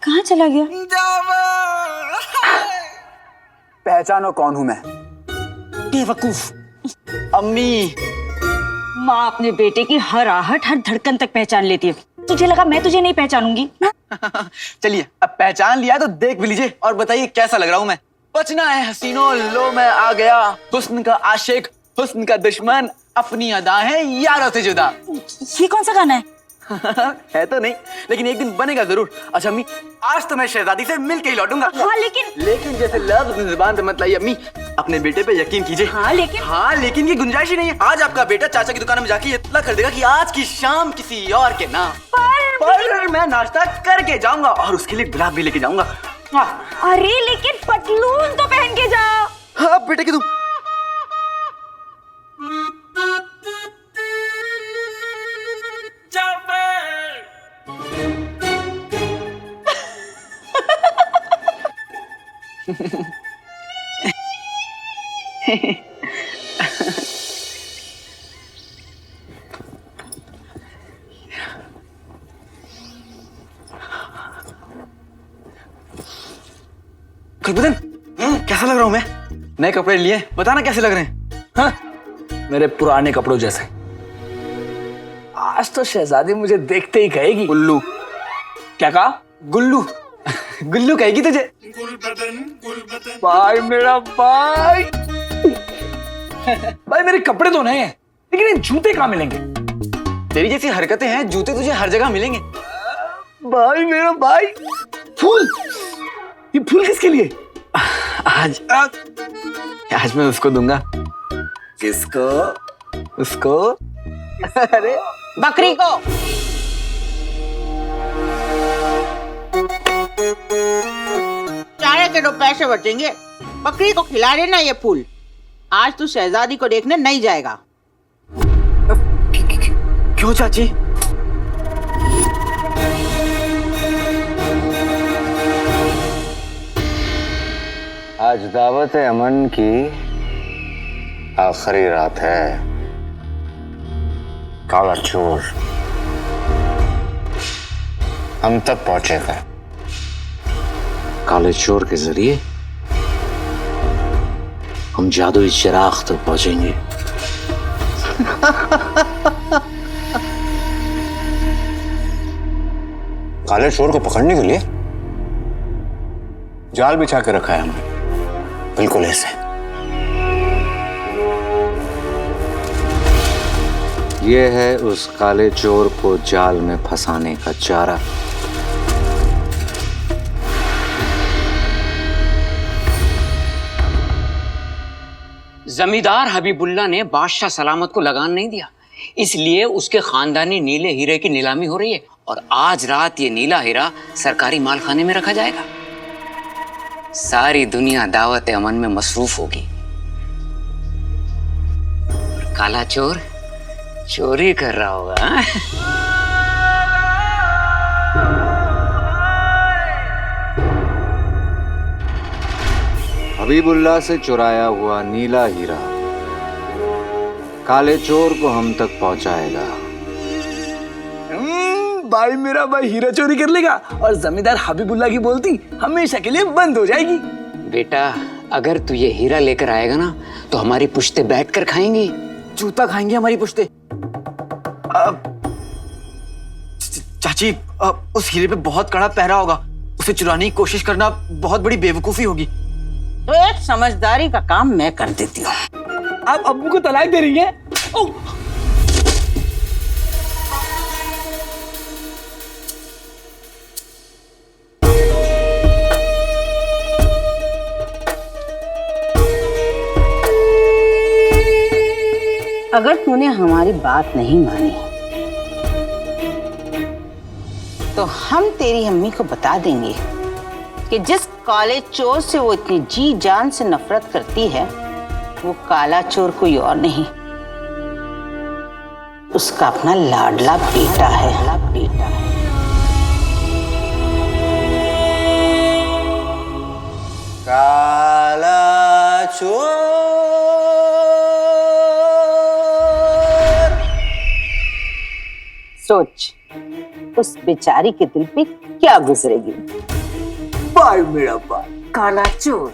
[SPEAKER 9] कहाँ चला गया?
[SPEAKER 10] पहचानो कौन हूं मैं?
[SPEAKER 9] बेवकूफ।
[SPEAKER 10] अम्मी,
[SPEAKER 9] माँ अपने बेटे की हर आहट, हर धड़कन तक पहचान लेती है। तुझे लगा मैं तुझे नहीं पहचानूंगी?
[SPEAKER 10] चलिए अब पहचान लिया तो देख भी लीजिए और बताइए कैसा लग रहा हूं मैं। बचना है हसीनों, लो मैं आ गया, हुस्न का आशिक, हुस्न का दुश्मन, अपनी अदा है यारों से जुदा।
[SPEAKER 9] ये कौन सा गाना है?
[SPEAKER 10] है तो नहीं, लेकिन एक दिन बनेगा जरूर। अच्छा अम्मी, आज तो मैं शहजादी से मिल के ही लौटूंगा।
[SPEAKER 9] हाँ लेकिन
[SPEAKER 10] जैसे लफ्ज अपनी जुबान से मत लाइए अम्मी, अपने बेटे पे यकीन कीजिए।
[SPEAKER 9] हाँ लेकिन
[SPEAKER 10] की गुंजाइश ही नहीं है। आज आपका बेटा चाचा की दुकान में जाके इतना कर देगा कि आज की शाम किसी और के नाम पर मैं नाश्ता करके जाऊंगा और उसके लिए गुलाब भी लेके जाऊंगा।
[SPEAKER 9] अरे लेकिन पतलून तो पहन के जा।
[SPEAKER 10] हाँ बेटे की तुम गुलबदन, कैसा लग रहा हूं मैं? नए कपड़े लिए, बताना कैसे लग रहे हैं?
[SPEAKER 6] हाँ? मेरे पुराने कपड़ों जैसे। आज तो शहजादी मुझे देखते ही कहेगी
[SPEAKER 10] गुल्लू।
[SPEAKER 6] क्या कहा?
[SPEAKER 10] गुल्लू। गुल्लू कहेगी तुझे।
[SPEAKER 6] भाई मेरा भाई। भाई मेरे कपड़े तो नए हैं, लेकिन ये जूते कहाँ मिलेंगे?
[SPEAKER 10] तेरी जैसी हरकतें हैं, जूते तुझे हर जगह मिलेंगे।
[SPEAKER 6] भाई मेरा भाई। फूल, ये फूल किसके लिए?
[SPEAKER 10] आज मैं उसको दूंगा।
[SPEAKER 6] किसको? उसको? अरे
[SPEAKER 8] बकरी को। चारे के 2 पैसे बचेंगे, बकरी को खिला देना ये फूल। आज तू शहजादी को देखने नहीं जाएगा।
[SPEAKER 10] क्यों चाची?
[SPEAKER 12] आज दावत अमन की आखिरी रात है। काला चोर हम तक पहुंचेगा। काले चोर के जरिए हम जादुई चिराग तक पहुंचेंगे। काले चोर को पकड़ने के लिए जाल बिछा के रखा है हमने, बिल्कुल ऐसे। ये है उस काले चोर को जाल में फंसाने का चारा।
[SPEAKER 5] जमींदार हबीबुल्ला ने बादशाह सलामत को लगान नहीं दिया, इसलिए उसके खानदानी नीले हीरे की नीलामी हो रही है और आज रात ये नीला हीरा सरकारी मालखाने में रखा जाएगा। सारी दुनिया दावत अमन में मसरूफ होगी और काला चोर चोरी कर रहा होगा।
[SPEAKER 12] हबीबुल्ला से चुराया हुआ नीला हीरा काले चोर को हम तक पहुंचाएगा।
[SPEAKER 6] भाई मेरा भाई हीरा चोरी कर लेगा और जमींदार हबीबुल्ला की बोलती हमेशा के लिए बंद हो जाएगी।
[SPEAKER 5] बेटा, अगर तू ये हीरा लेकर आएगा ना तो हमारी पुश्ते बैठकर खाएंगी।
[SPEAKER 3] जूता खाएंगे हमारी पुश्ते।
[SPEAKER 10] चाची, उस हीरे पे बहुत कड़ा पहरा होगा, उसे चुराने की कोशिश करना बहुत बड़ी बेवकूफी होगी।
[SPEAKER 8] तो एक समझदारी का काम मैं कर देती हूँ।
[SPEAKER 6] आप अब्बू को तलाक दे रही हैं?
[SPEAKER 8] अगर तूने हमारी बात नहीं मानी तो हम तेरी अम्मी को बता देंगे कि जिस काले चोर से वो इतनी जी जान से नफरत करती है वो काला चोर कोई और नहीं, उसका अपना लाडला बेटा है।
[SPEAKER 10] काला चोर।
[SPEAKER 8] सोच उस बेचारी के दिल पे क्या गुजरेगी।
[SPEAKER 6] भाई मेरा भाई
[SPEAKER 8] काला चोर।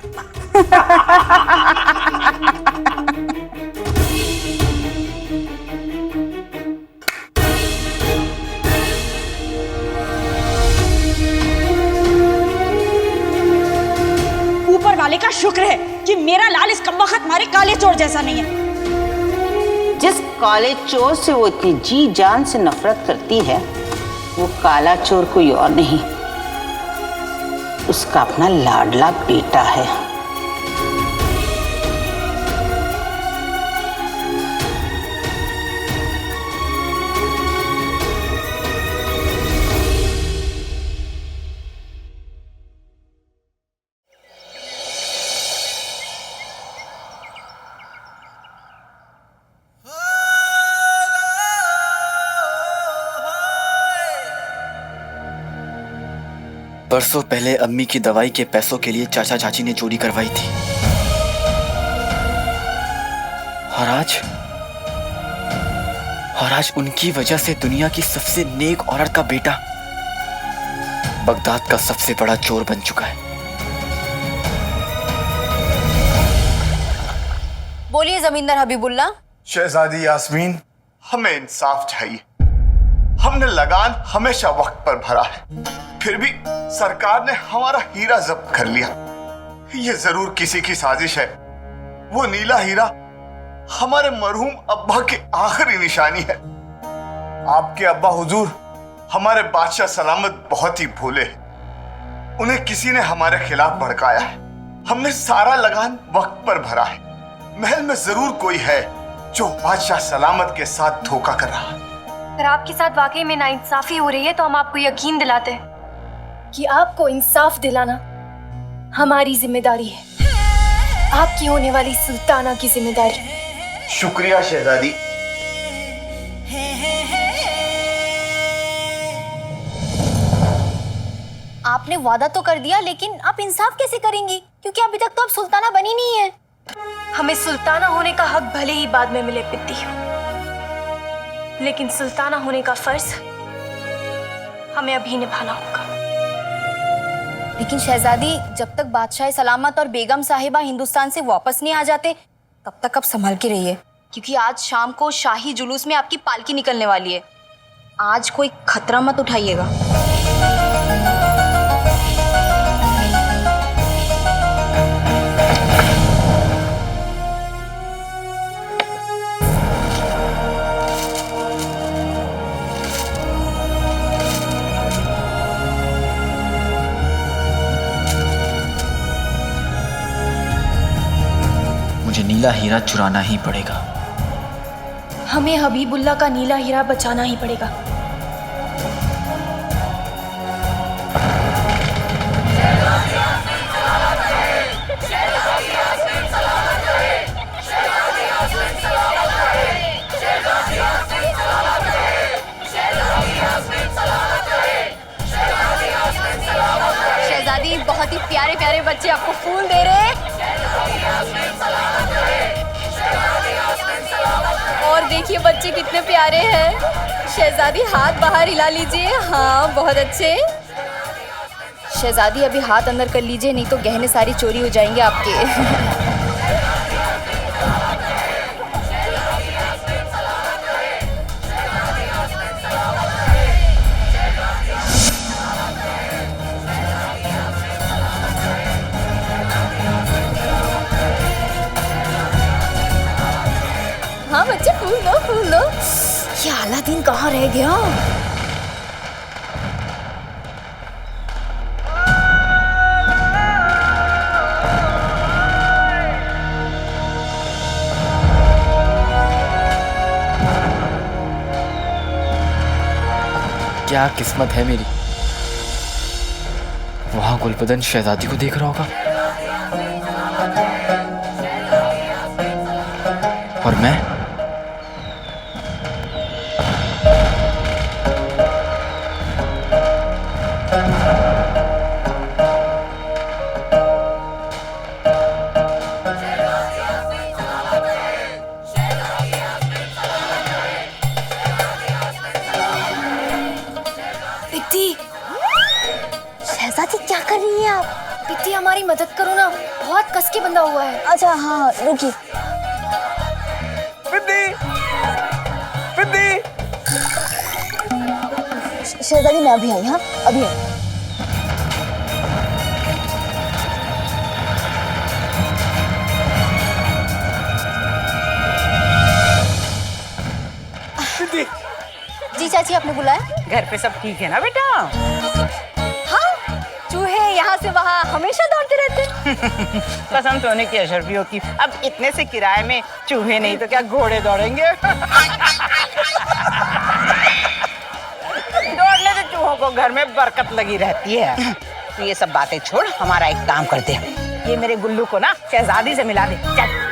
[SPEAKER 9] ऊपर वाले का शुक्र है कि मेरा लाल इस कमबख्त मारे काले चोर जैसा नहीं है।
[SPEAKER 8] जिस काले चोर से वो इतनी जी जान से नफरत करती है वो काला चोर कोई और नहीं, उसका अपना लाडला बेटा है।
[SPEAKER 10] बरसों पहले अम्मी की दवाई के पैसों के लिए चाचा चाची ने चोरी करवाई थी और आज उनकी वजह से दुनिया की सबसे नेक औरत का बेटा बगदाद का सबसे बड़ा चोर बन चुका है।
[SPEAKER 13] बोलिए जमींदार हबीबुल्ला।
[SPEAKER 15] शहजादी यास्मीन, हमें इंसाफ चाहिए। हमने लगान हमेशा वक्त पर भरा है, फिर भी सरकार ने हमारा हीरा जब्त कर लिया। ये जरूर किसी की साजिश है। वो नीला हीरा हमारे मरहूम अब्बा की आखिरी निशानी है। आपके अब्बा हुजूर हमारे बादशाह सलामत बहुत ही भोले हैं। उन्हें किसी ने हमारे खिलाफ भड़काया है। हमने सारा लगान वक्त पर भरा है। महल में जरूर कोई है जो बादशाह सलामत के साथ धोखा कर रहा है।
[SPEAKER 13] अगर आपके साथ वाकई में नाइंसाफी हो रही है तो हम आपको यकीन दिलाते हैं कि आपको इंसाफ दिलाना हमारी जिम्मेदारी है, आपकी होने वाली सुल्ताना की जिम्मेदारी।
[SPEAKER 15] शुक्रिया शहजादी।
[SPEAKER 13] आपने वादा तो कर दिया, लेकिन आप इंसाफ कैसे करेंगी? क्योंकि अभी तक तो आप सुल्ताना बनी नहीं है। हमें सुल्ताना होने का हक भले ही बाद में मिले पित्ती, लेकिन सुल्ताना होने का फर्ज हमें अभी निभाना होगा। लेकिन शहजादी, जब तक बादशाह सलामत और बेगम साहिबा हिंदुस्तान से वापस नहीं आ जाते तब तक आप संभल के रहिए, क्योंकि आज शाम को शाही जुलूस में आपकी पालकी निकलने वाली है। आज कोई खतरा मत उठाइएगा।
[SPEAKER 10] नीला हीरा चुराना ही पड़ेगा।
[SPEAKER 13] हमें हबीबुल्ला का नीला हीरा बचाना ही पड़ेगा। शहजादी, बहुत ही प्यारे प्यारे बच्चे आपको फूल दे रहे हैं। और देखिए बच्चे कितने प्यारे हैं। शहजादी हाथ बाहर हिला लीजिए। हाँ, बहुत अच्छे। शहजादी अभी हाथ अंदर कर लीजिए, नहीं तो गहने सारी चोरी हो जाएंगे आपके। हाँ बच्चे, फूल लो फूल लो। ये अलादीन कहाँ रह गया?
[SPEAKER 10] क्या किस्मत है मेरी, वहां गुलबदन शहजादी को देख रहा होगा और मैं
[SPEAKER 13] शहजादी क्या कर रही हैं आप? पित्ती हमारी मदद करो ना, बहुत कस के बंधा हुआ है। अच्छा हाँ, रुकिए। शहजादी मैं अभी आई। हाँ अभी आई। जी चाची, आपने बुलाया?
[SPEAKER 8] घर पे सब ठीक है ना बेटा?
[SPEAKER 13] हाँ, चूहे यहाँ से वहाँ हमेशा दौड़ते रहते।
[SPEAKER 8] कसम सोने की अशरफियों की, अब इतने से किराए में चूहे नहीं तो क्या घोड़े दौड़ेंगे। दौड़ने से चूहों को घर में बरकत लगी रहती है। तो ये सब बातें छोड़, हमारा एक काम कर दे, ये मेरे गुल्लू को ना शहजादी से मिला दे। चल।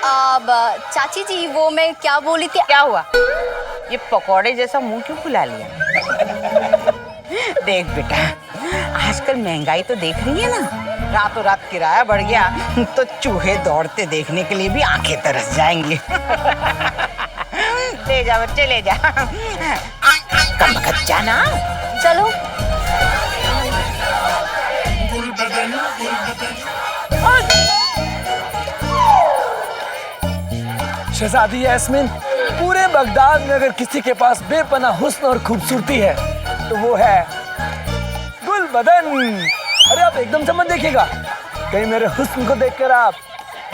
[SPEAKER 13] अब चाची जी, वो मैं क्या बोली थी?
[SPEAKER 8] क्या हुआ? ये पकौड़े जैसा मुंह क्यों फुला लिया? देख बेटा, आजकल महंगाई तो देख रही है ना, रातों रात किराया बढ़ गया तो चूहे दौड़ते देखने के लिए भी आंखें तरस जाएंगी। ले जा बच्चे, ले जा। कम वक्त जाना।
[SPEAKER 13] चलो।
[SPEAKER 6] शहजादी यास्मीन, पूरे बगदाद में अगर किसी के पास बेपनाह हुस्न और खूबसूरती है तो वो है गुलबदन। अरे आप एकदम से मत देखिएगा, कहीं मेरे हुस्न को देखकर आप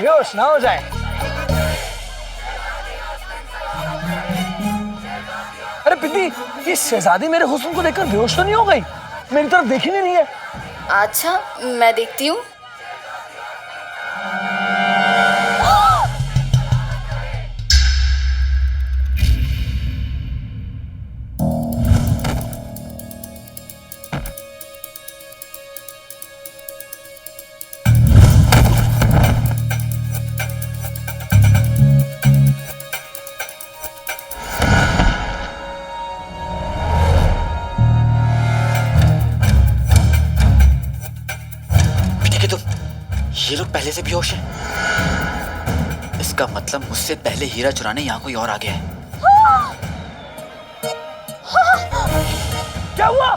[SPEAKER 6] बेहोश ना हो जाएं। अरे पिद्दी, ये शहजादी मेरे हुस्न को देखकर बेहोश तो नहीं हो गई? मेरी तरफ देख ही नहीं रही है।
[SPEAKER 13] अच्छा, मैं देखती हूँ।
[SPEAKER 10] ये लोग पहले से बेहोश हैं। इसका मतलब मुझसे पहले हीरा चुराने यहाँ कोई और आ गया है।
[SPEAKER 6] क्या हुआ?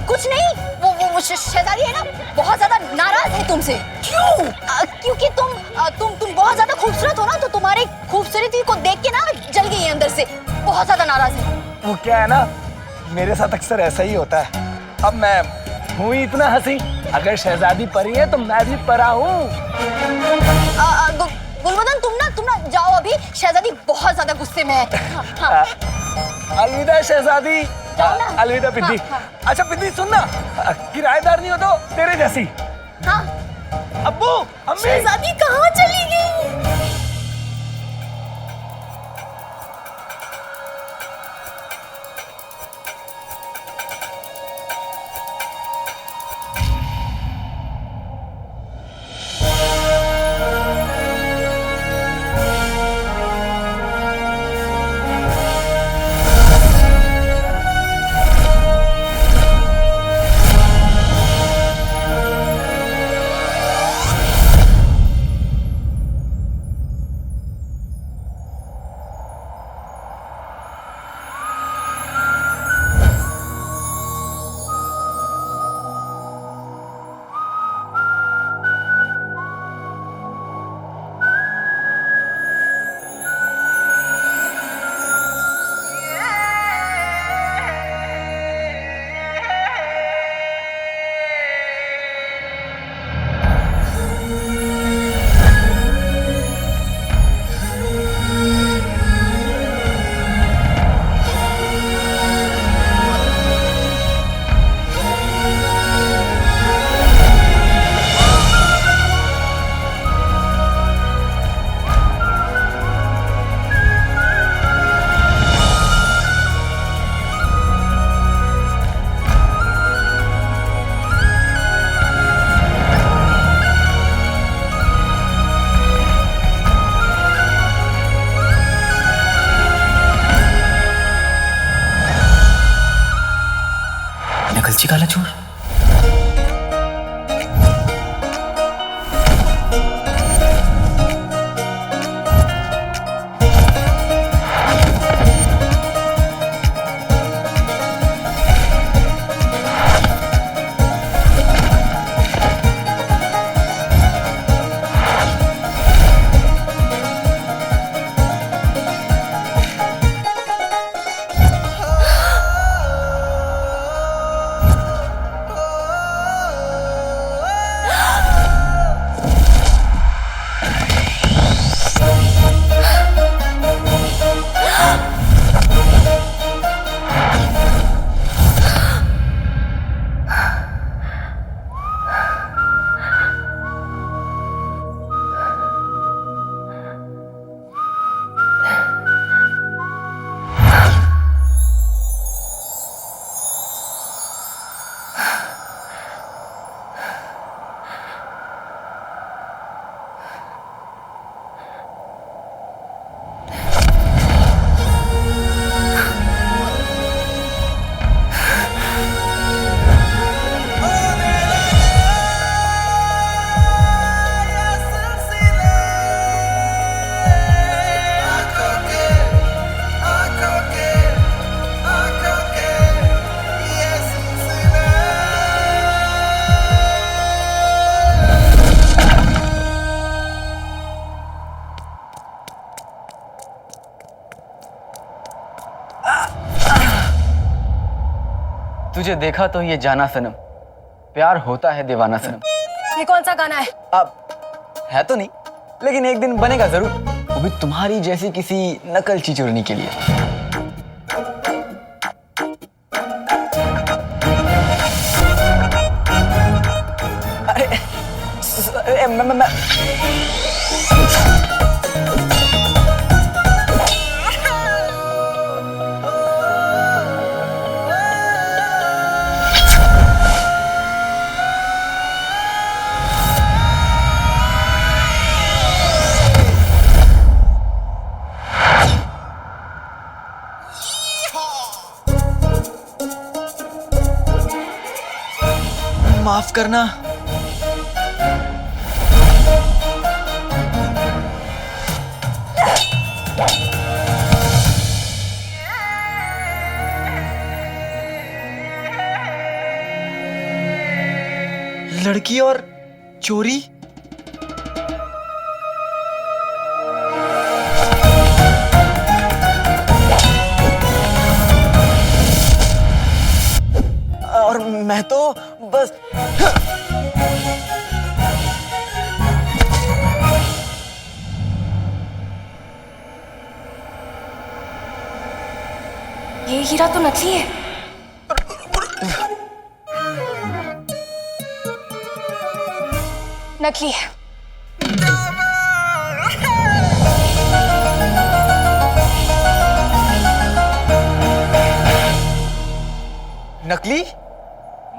[SPEAKER 13] कुछ नहीं, वो शहजादी है ना, बहुत ज्यादा नाराज है तुमसे। क्यों? क्योंकि तुम बहुत ज्यादा खूबसूरत हो ना, तो तुम्हारी खूबसूरती को देख के ना जल गई है अंदर से, बहुत ज्यादा नाराज है।
[SPEAKER 6] वो क्या है ना, मेरे साथ अक्सर ऐसा ही होता है। अब मैं हूँ इतना हंसी, अगर शहजादी परी है तो मैं भी परा हूँ।
[SPEAKER 13] गुलबदन तुम ना जाओ, अभी शहजादी बहुत ज्यादा गुस्से में है। हाँ।
[SPEAKER 6] अलविदा शहजादी। अलविदा पिद्दी। अच्छा पिद्दी सुन ना, किराएदार नहीं हो तो तेरे जैसी
[SPEAKER 13] हाँ
[SPEAKER 6] अब्बू, अम्मी।
[SPEAKER 13] शहजादी कहाँ चली गई?
[SPEAKER 3] नकलची काला चोर।
[SPEAKER 10] तुझे देखा तो ये जाना सनम, प्यार होता है दीवाना सनम।
[SPEAKER 13] ये कौन सा गाना है?
[SPEAKER 10] अब है तो नहीं, लेकिन एक दिन बनेगा जरूर, वो भी तुम्हारी जैसी किसी नकलची चोरनी के लिए। अरे मैं माफ करना। लड़की और चोरी? और मैं तो बस
[SPEAKER 13] ये हीरा तो नकली है। नकली है।
[SPEAKER 10] नकली?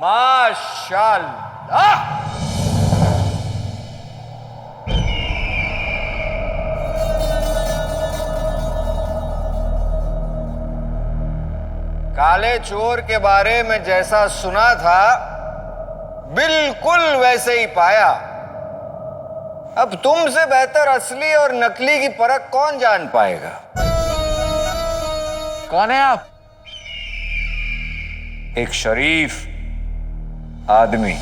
[SPEAKER 10] माशाल्लाह।
[SPEAKER 12] काले चोर के बारे में जैसा सुना था बिल्कुल वैसे ही पाया। अब तुमसे बेहतर असली और नकली की परख कौन जान पाएगा?
[SPEAKER 10] कौन है आप?
[SPEAKER 12] एक शरीफ आदमी।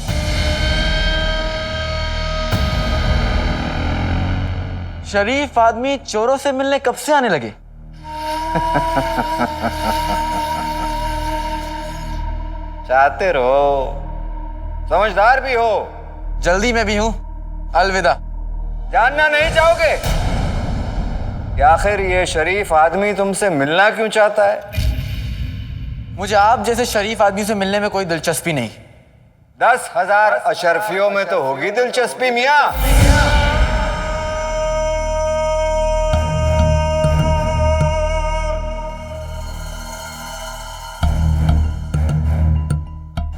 [SPEAKER 10] शरीफ आदमी चोरों से मिलने कब से आने लगे?
[SPEAKER 12] चाहते रहो, समझदार भी हो।
[SPEAKER 10] जल्दी में भी हूं। अलविदा।
[SPEAKER 12] जानना नहीं चाहोगे कि आखिर ये शरीफ आदमी तुमसे मिलना क्यों चाहता है?
[SPEAKER 10] मुझे आप जैसे शरीफ आदमी से मिलने में कोई दिलचस्पी नहीं।
[SPEAKER 12] 10,000 अशरफियों में तो होगी दिलचस्पी मियां।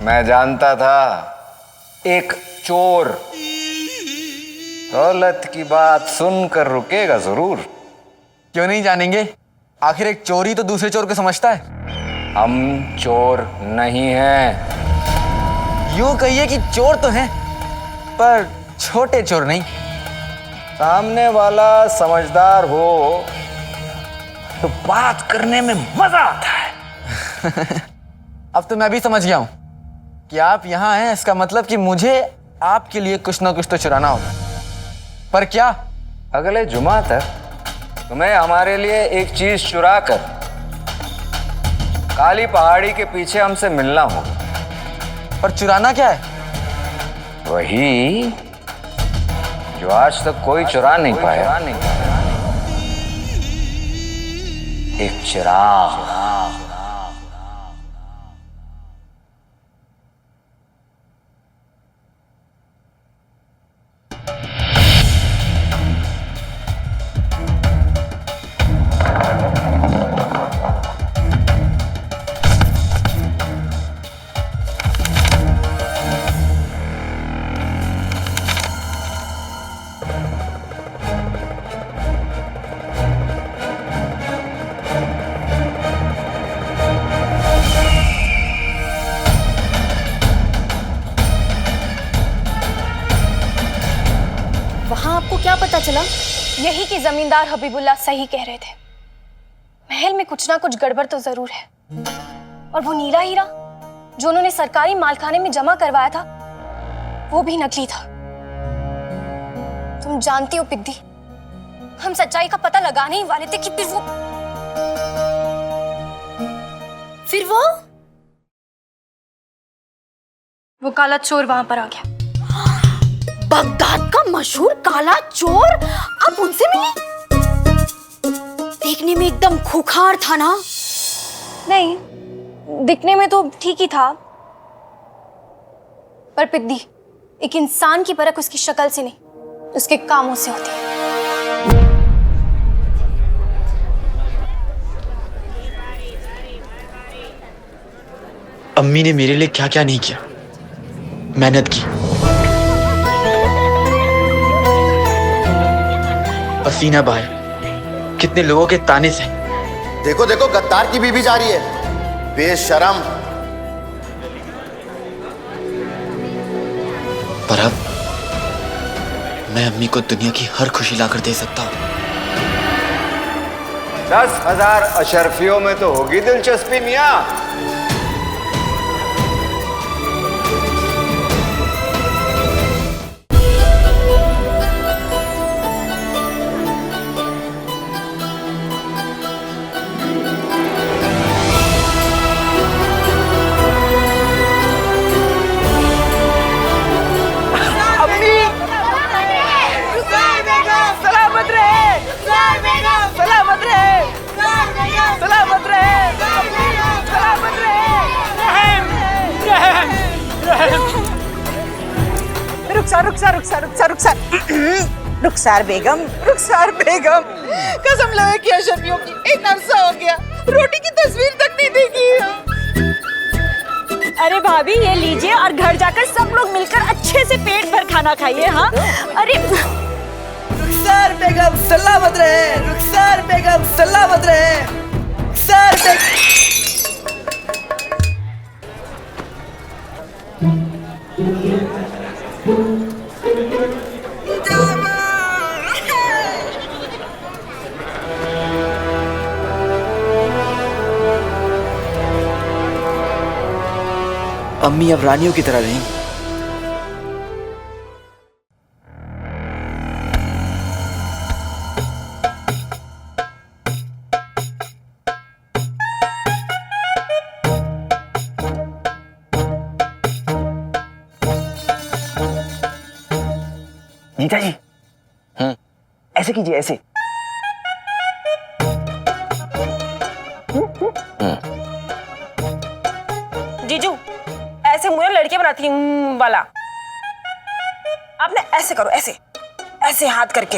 [SPEAKER 12] मैं जानता था एक चोर दौलत की बात सुनकर रुकेगा जरूर।
[SPEAKER 10] क्यों नहीं जानेंगे? आखिर एक चोर ही तो दूसरे चोर को समझता है।
[SPEAKER 12] हम चोर नहीं हैं।
[SPEAKER 10] यूं कहिए कि चोर तो हैं, पर छोटे चोर नहीं।
[SPEAKER 12] सामने वाला समझदार हो तो बात करने में मजा आता है।
[SPEAKER 10] अब तो मैं भी समझ गया हूं कि आप यहां हैं। इसका मतलब कि मुझे आपके लिए कुछ ना कुछ तो चुराना होगा। पर क्या?
[SPEAKER 12] अगले जुमा तक तुम्हें हमारे लिए एक चीज चुरा कर काली पहाड़ी के पीछे हमसे मिलना होगा।
[SPEAKER 10] पर चुराना क्या है?
[SPEAKER 12] वही जो आज तक कोई चुरा नहीं पाया। एक चिराग।
[SPEAKER 13] आपको क्या पता चला? यही कि जमींदार हबीबुल्लाह सही कह रहे थे। महल में कुछ ना कुछ गड़बड़ तो जरूर है। और वो नीला हीरा जो उन्होंने सरकारी मालखाने में जमा करवाया था, वो भी नकली था। तुम जानती हो पिद्दी, हम सच्चाई का पता लगाने ही वाले थे कि फिर वो काला चोर वहां पर आ गया।
[SPEAKER 9] बगदाद का मशहूर काला चोर अब उनसे मिली? देखने में एकदम खूंखार था ना?
[SPEAKER 13] नहीं, दिखने में तो ठीक ही था, पर पिद्दी, एक इंसान की परख उसकी शक्ल से नहीं, उसके कामों से होती है।
[SPEAKER 3] अम्मी ने मेरे लिए क्या क्या नहीं किया। मेहनत की, पसीना बहाया, कितने लोगों के ताने से।
[SPEAKER 16] देखो देखो, गद्दार की बीबी जा रही है, बेशरम।
[SPEAKER 3] पर अब मैं अम्मी को दुनिया की हर खुशी लाकर दे सकता हूँ।
[SPEAKER 12] 10,000 अशरफियों में तो होगी दिलचस्पी मियां।
[SPEAKER 6] सलामत रहे।
[SPEAKER 8] रुखसार बेगम कसम लगे कि अशरफियों की एक अरसा हो गया रोटी की तस्वीर तक नहीं देखी है।
[SPEAKER 9] अरे भाभी ये लीजिए और घर जाकर सब लोग मिलकर अच्छे से पेट भर खाना खाइए। हाँ अरे
[SPEAKER 6] रुखसार बेगम सलामत रहे, रुखसार बेगम सलामत रहे, रुखसार
[SPEAKER 3] अम्मी अब रानियों की तरह रही।
[SPEAKER 6] जीजा जी ऐसे कीजिए, ऐसे।
[SPEAKER 9] जीजू ऐसे मुझे लड़के बनाती वाला आपने ऐसे करो, ऐसे ऐसे हाथ करके।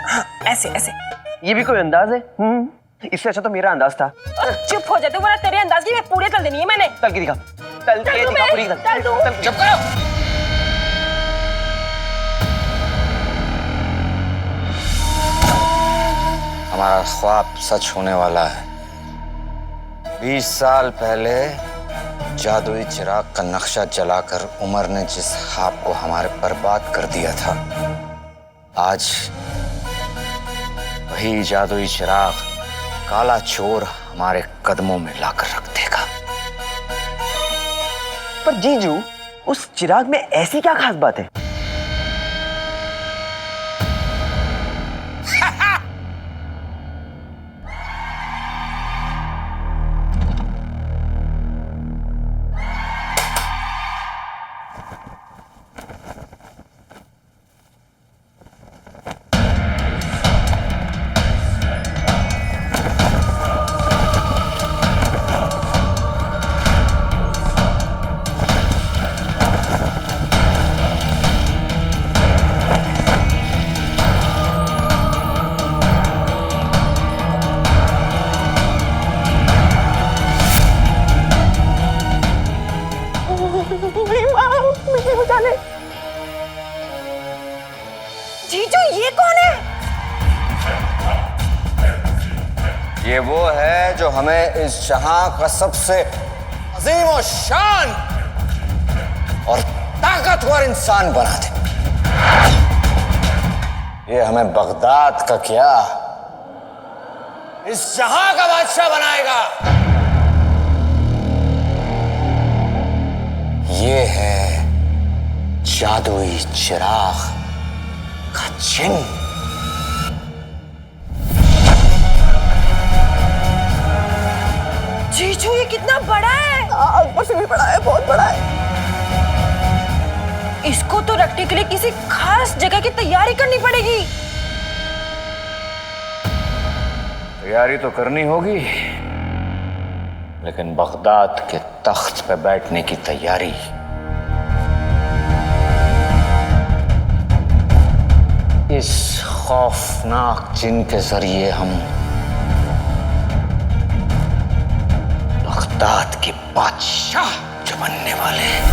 [SPEAKER 9] हाँ, ऐसे ऐसे।
[SPEAKER 6] ये भी कोई अंदाज है? इससे अच्छा तो मेरा अंदाज था।
[SPEAKER 9] चुप हो जा तू, वरना तेरे अंदाज की मैं पूरी तल देनी है मैंने।
[SPEAKER 6] तल के दिखा, तल के दिखा पूरी तल।
[SPEAKER 12] चुप करो। हमारा ख्वाब सच होने वाला है। 20 साल पहले जादुई चिराग का नक्शा जलाकर उमर ने जिस ख्वाब को हमारे बर्बाद कर दिया था, आज वही जादुई चिराग काला चोर हमारे कदमों में लाकर रख देगा।
[SPEAKER 6] पर जीजू उस चिराग में ऐसी क्या खास बात है?
[SPEAKER 9] जीजू ये कौन है?
[SPEAKER 12] ये वो है जो हमें इस जहां का सबसे अजीम और शान और ताकतवर इंसान बना दे। ये हमें बगदाद का क्या, इस जहां का बादशाह बनाएगा। ये है जादुई चिराग का चिन्ह।
[SPEAKER 9] जीजू ये कितना बड़ा है?
[SPEAKER 8] ऊपर से भी बड़ा है, बहुत बड़ा है।
[SPEAKER 9] इसको तो रखने के लिए किसी खास जगह की तैयारी करनी पड़ेगी।
[SPEAKER 12] तैयारी तो करनी होगी, लेकिन बगदाद के तख्त पे बैठने की तैयारी इस खौफनाक चिन्ह के जरिए हम बगदाद के बादशाह जो बनने वाले हैं।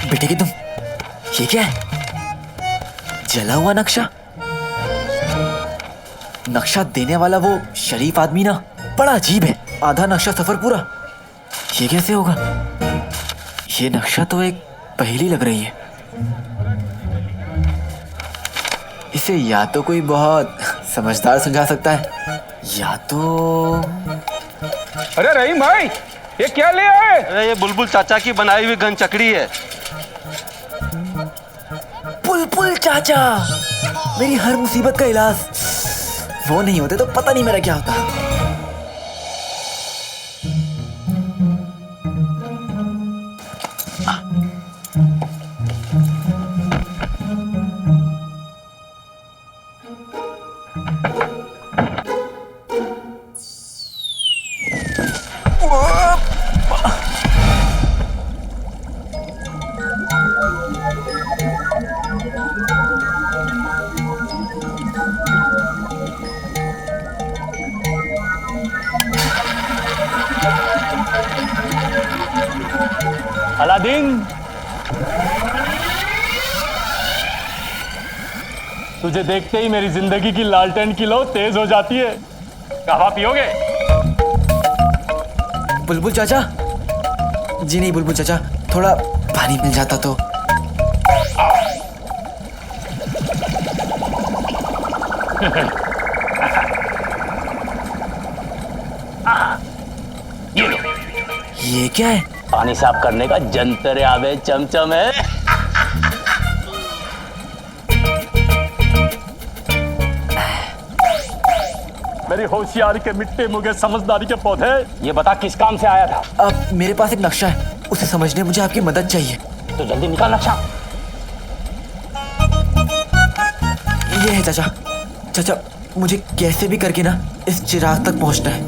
[SPEAKER 3] बेटे की तुम, ये क्या है? जला हुआ नक्शा? नक्शा देने वाला वो शरीफ आदमी ना बड़ा अजीब है। आधा नक्शा सफर पूरा, ये कैसे होगा? ये नक्शा तो एक पहेली लग रही है। इसे या तो कोई बहुत
[SPEAKER 10] समझदार समझा सकता है या तो।
[SPEAKER 6] अरे रहीम भाई, ये क्या ले आए?
[SPEAKER 14] अरे ये बुलबुल चाचा की बनाई हुई गन चकड़ी है।
[SPEAKER 10] बुलबुल चाचा, मेरी हर मुसीबत का इलाज। वो नहीं होते तो पता नहीं मेरा क्या होता।
[SPEAKER 6] अलादीन, तुझे देखते ही मेरी जिंदगी की लालटेन की लौ तेज हो जाती है। कहवा पियोगे?
[SPEAKER 10] बुलबुल चाचा जी नहीं, बुलबुल चाचा थोड़ा पानी मिल जाता तो।
[SPEAKER 6] ये लो।
[SPEAKER 10] ये क्या है?
[SPEAKER 6] पानी साफ करने का जंतर आवे चमचम है। मेरी होशियारी के मिट्टे मुगे समझदारी के पौधे, ये बता किस काम से आया था?
[SPEAKER 10] अब मेरे पास एक नक्शा है, उसे समझने मुझे आपकी मदद चाहिए।
[SPEAKER 6] तो जल्दी निकाल नक्शा।
[SPEAKER 10] ये है चाचा। चाचा मुझे कैसे भी करके ना इस चिराग तक पहुंचना है।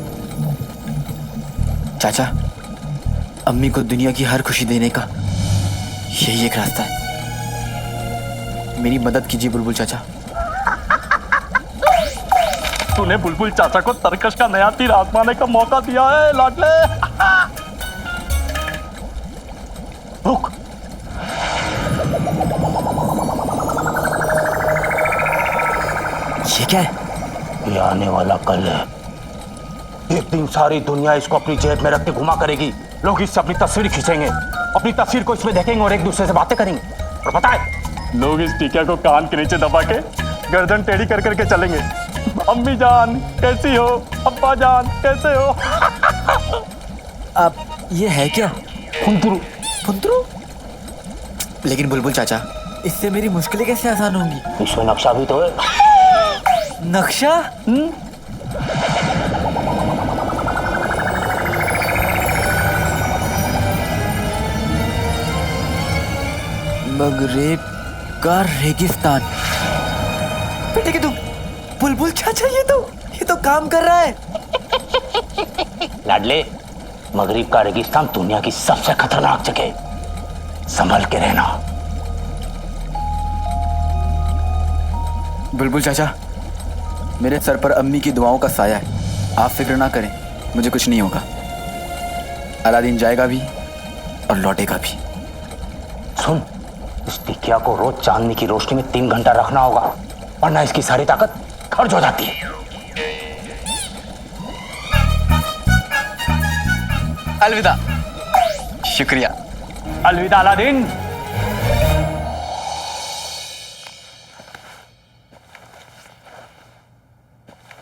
[SPEAKER 10] चाचा, अम्मी को दुनिया की हर खुशी देने का यही एक रास्ता है। मेरी मदद कीजिए बुलबुल चाचा।
[SPEAKER 6] तूने बुलबुल चाचा को तरकश का नया तीर आजमाने का मौका दिया है लाडले। रुक।
[SPEAKER 10] ये क्या है?
[SPEAKER 6] ये आने वाला कल है। एक दिन सारी दुनिया इसको अपनी जेब में रख के घुमा करेगी। लोग इससे अपनी तस्वीर खींचेंगे, अपनी तस्वीर को इसमें देखेंगे और एक दूसरे से बातें करेंगे। और पता है, लोग इस टीका को कान के नीचे दबा के गर्दन टेढ़ी कर करके चलेंगे। अम्मी जान कैसी हो, अब्बा जान कैसे हो।
[SPEAKER 10] अब ये है क्या?
[SPEAKER 6] फुंतरू।
[SPEAKER 10] फुंतरू? लेकिन बुलबुल चाचा, इससे मेरी मुश्किलें कैसे आसान होंगी?
[SPEAKER 6] इसमें नक्शा भी तो है।
[SPEAKER 10] नक्शा? मगरेब का रेगिस्तान। बेटे के तुम बुलबुल चाचा, ये तो काम कर रहा है।
[SPEAKER 6] लाडले, मगरिब का रेगिस्तान दुनिया की सबसे खतरनाक जगह। संभल के रहना।
[SPEAKER 10] बुलबुल चाचा, मेरे सर पर अम्मी की दुआओं का साया है। आप फिक्र ना करें, मुझे कुछ नहीं होगा। अलादीन जाएगा भी और लौटेगा भी।
[SPEAKER 6] सुन, इस टिकिया को रोज चांदनी की रोशनी में 3 घंटा रखना होगा, वरना इसकी सारी ताकत खर्च हो जाती है।
[SPEAKER 10] अलविदा। शुक्रिया।
[SPEAKER 6] अलविदा अलादीन।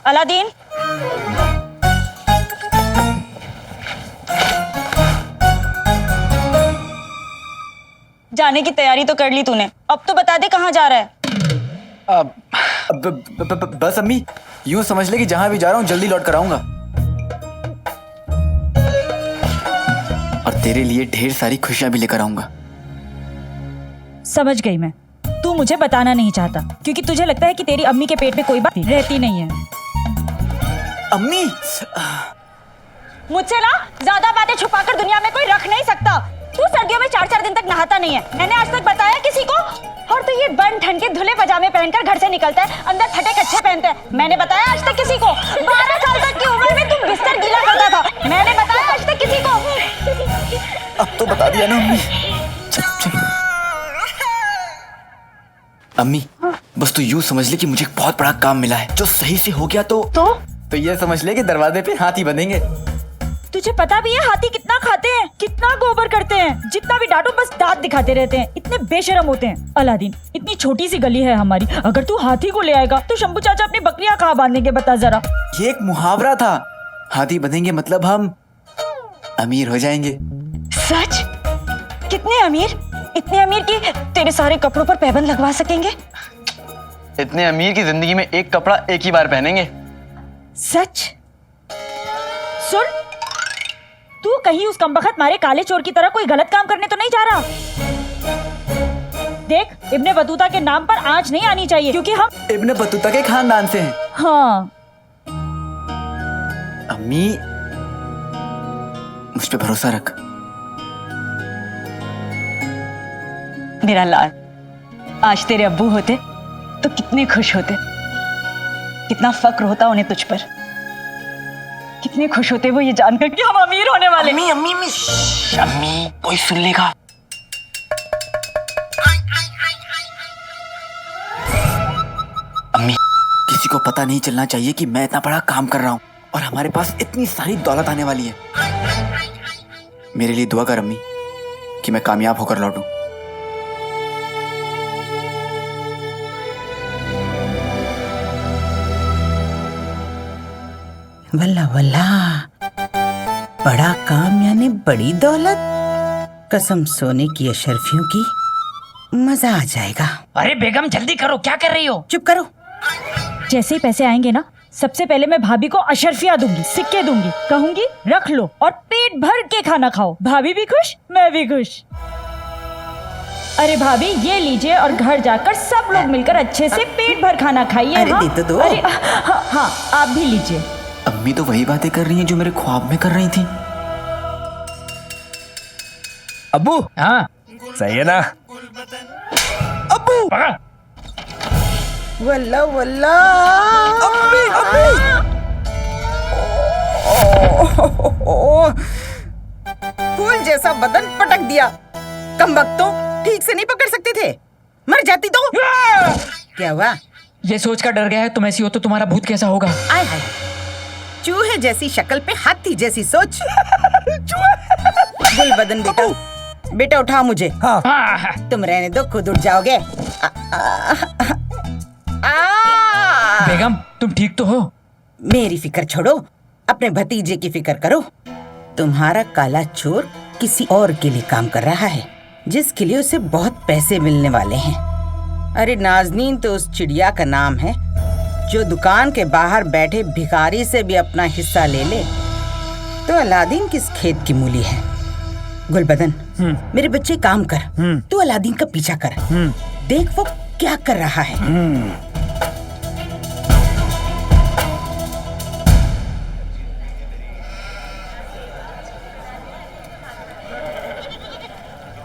[SPEAKER 9] अलादीन, जाने की तैयारी तो कर ली तूने, अब तो बता दे कहाँ जा रहा है।
[SPEAKER 10] बस अम्मी, यूं समझ ले कि जहां भी जा रहा हूं जल्दी लौट कर आऊंगा। और तेरे लिए ढेर सारी खुशियां भी लेकर आऊंगा।
[SPEAKER 9] समझ गई मैं, तू मुझे बताना नहीं चाहता क्योंकि तुझे लगता है कि तेरी अम्मी के पेट में कोई बात रहती नहीं है।
[SPEAKER 10] अम्मी,
[SPEAKER 9] मुझसे ना ज्यादा बातें छुपाकर दुनिया में कोई रख नहीं सकता। तू सर्दियों में 4-4 दिन तक नहाता नहीं है, मैंने आज तक बताया किसी को? और तू ये बन ठंड के धुले पजामे पहनकर घर से निकलता है, अंदर फटे कच्छे पहनता है, मैंने बताया आज तक किसी को? 12 साल तक की उम्र में तुम बिस्तर गीला करता था, मैंने बताया आज तक किसी को?
[SPEAKER 10] अब तो बता दिया ना अम्मी। चल। अम्मी, बस तू यूं समझ ले कि मुझे एक बहुत बड़ा काम मिला है, जो सही से हो गया तो ये समझ ले कि दरवाजे पे हाथी बंधेंगे।
[SPEAKER 9] तुझे पता भी है हाथी कितना खाते हैं, कितना गोबर करते हैं, जितना भी डांटो बस दांत दिखाते रहते हैं, इतने बेशरम होते हैं। अलादीन, इतनी छोटी सी गली है हमारी, अगर तू हाथी को ले आएगा तो शंभू चाचा अपनी बकरियां कहाँ बांधेंगे बता जरा।
[SPEAKER 10] ये एक मुहावरा था, हाथी बंधेंगे मतलब हम अमीर हो जाएंगे।
[SPEAKER 9] सच? कितने अमीर? इतने अमीर कि तेरे सारे कपड़ों पर पैबंद लगवा सकेंगे।
[SPEAKER 10] इतने अमीर की जिंदगी में एक कपड़ा एक ही बार पहनेंगे।
[SPEAKER 9] सच? सुन, तू कहीं उस कमबख्त मारे काले चोर की तरह कोई गलत काम करने तो नहीं जा रहा। देख, इब्ने बतूता के नाम पर आंच नहीं आनी चाहिए, क्योंकि हम
[SPEAKER 10] इब्ने बतूता के खानदान से हैं।
[SPEAKER 9] हाँ।
[SPEAKER 10] अम्मी, मुझ पे भरोसा रख।
[SPEAKER 9] मेरा लाल, आज तेरे अब्बू होते तो कितने खुश होते, कितना फक्र होता उन्हें तुझ पर, कितने खुश होते वो ये जानकर कि हम अमीर होने वाले।
[SPEAKER 10] अम्मी अम्मी अम्मी, अम्मी कोई सुन लेगा। अम्मी, किसी को पता नहीं चलना चाहिए कि मैं इतना बड़ा काम कर रहा हूँ और हमारे पास इतनी सारी दौलत आने वाली है। मेरे लिए दुआ कर अम्मी कि मैं कामयाब होकर लौटूं।
[SPEAKER 8] वल्ला वल्ला, बड़ा काम यानी बड़ी दौलत। कसम सोने की अशरफियों की, मजा आ जाएगा।
[SPEAKER 3] अरे बेगम जल्दी करो, क्या कर रही हो?
[SPEAKER 8] चुप करो।
[SPEAKER 9] जैसे ही पैसे आएंगे ना, सबसे पहले मैं भाभी को अशरफियाँ दूंगी, सिक्के दूंगी, कहूंगी रख लो और पेट भर के खाना खाओ। भाभी भी खुश, मैं भी खुश। अरे भाभी ये लीजिए और घर जाकर सब लोग मिलकर अच्छे से पेट भर खाना खाइए।
[SPEAKER 8] अरे
[SPEAKER 9] हाँ?
[SPEAKER 8] दे तो दो।
[SPEAKER 9] अरे हाँ, आप भी लीजिए।
[SPEAKER 10] अम्मी तो वही बातें कर रही हैं जो मेरे ख्वाब में कर रही थी।
[SPEAKER 6] अब्बू, हाँ सही है ना? अब्बू,
[SPEAKER 8] वल्ला वल्ला,
[SPEAKER 6] अम्मी अम्मी,
[SPEAKER 8] फूल जैसा बदन पटक दिया। कमबख्तों, ठीक से नहीं पकड़ सकते थे, मर जाती तो। क्या हुआ?
[SPEAKER 3] ये सोच कर डर गया है, तुम ऐसी हो तो तुम्हारा भूत कैसा होगा?
[SPEAKER 8] आय हाय, चूहे जैसी शक्ल पे हाथी जैसी सोच। गुलबदन बेटा, बेटा उठा मुझे।
[SPEAKER 3] हाँ।
[SPEAKER 8] तुम रहने दो, खुद उठ जाओगे।
[SPEAKER 3] बेगम तुम ठीक तो हो?
[SPEAKER 8] मेरी फिक्र छोड़ो, अपने भतीजे की फिक्र करो। तुम्हारा काला चोर किसी और के लिए काम कर रहा है, जिसके लिए उसे बहुत पैसे मिलने वाले हैं। अरे नाज़नीन तो उस चिड़िया का नाम है जो दुकान के बाहर बैठे भिखारी से भी अपना हिस्सा ले ले। तो अलादीन किस खेत की मूली है? गुलबदन, मेरे बच्चे काम कर, तू अलादीन का पीछा कर, देख वो क्या कर रहा है।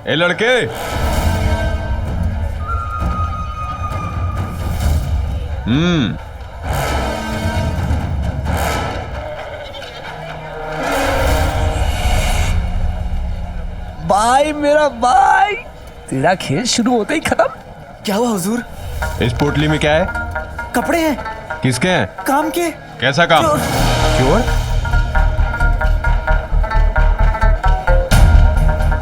[SPEAKER 2] ए लड़के,
[SPEAKER 6] भाई मेरा भाई, तेरा खेल शुरू होते ही खत्म।
[SPEAKER 10] क्या हुआ हुजूर?
[SPEAKER 2] इस पोटली में क्या है?
[SPEAKER 10] कपड़े हैं।
[SPEAKER 2] किसके हैं?
[SPEAKER 10] काम के।
[SPEAKER 2] कैसा काम? चोर?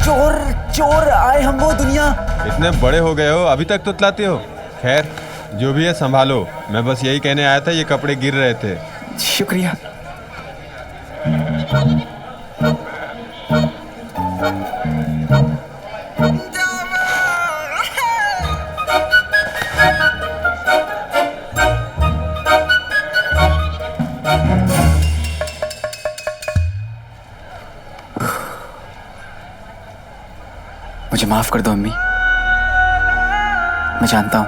[SPEAKER 10] चोर चोर आए हम वो दुनिया।
[SPEAKER 2] इतने बड़े हो गए हो, अभी तक तुतलाते हो। खैर जो भी है संभालो, मैं बस यही कहने आया था, ये कपड़े गिर रहे थे।
[SPEAKER 10] शुक्रिया। मुझे माफ कर दो अम्मी, मैं जानता हूं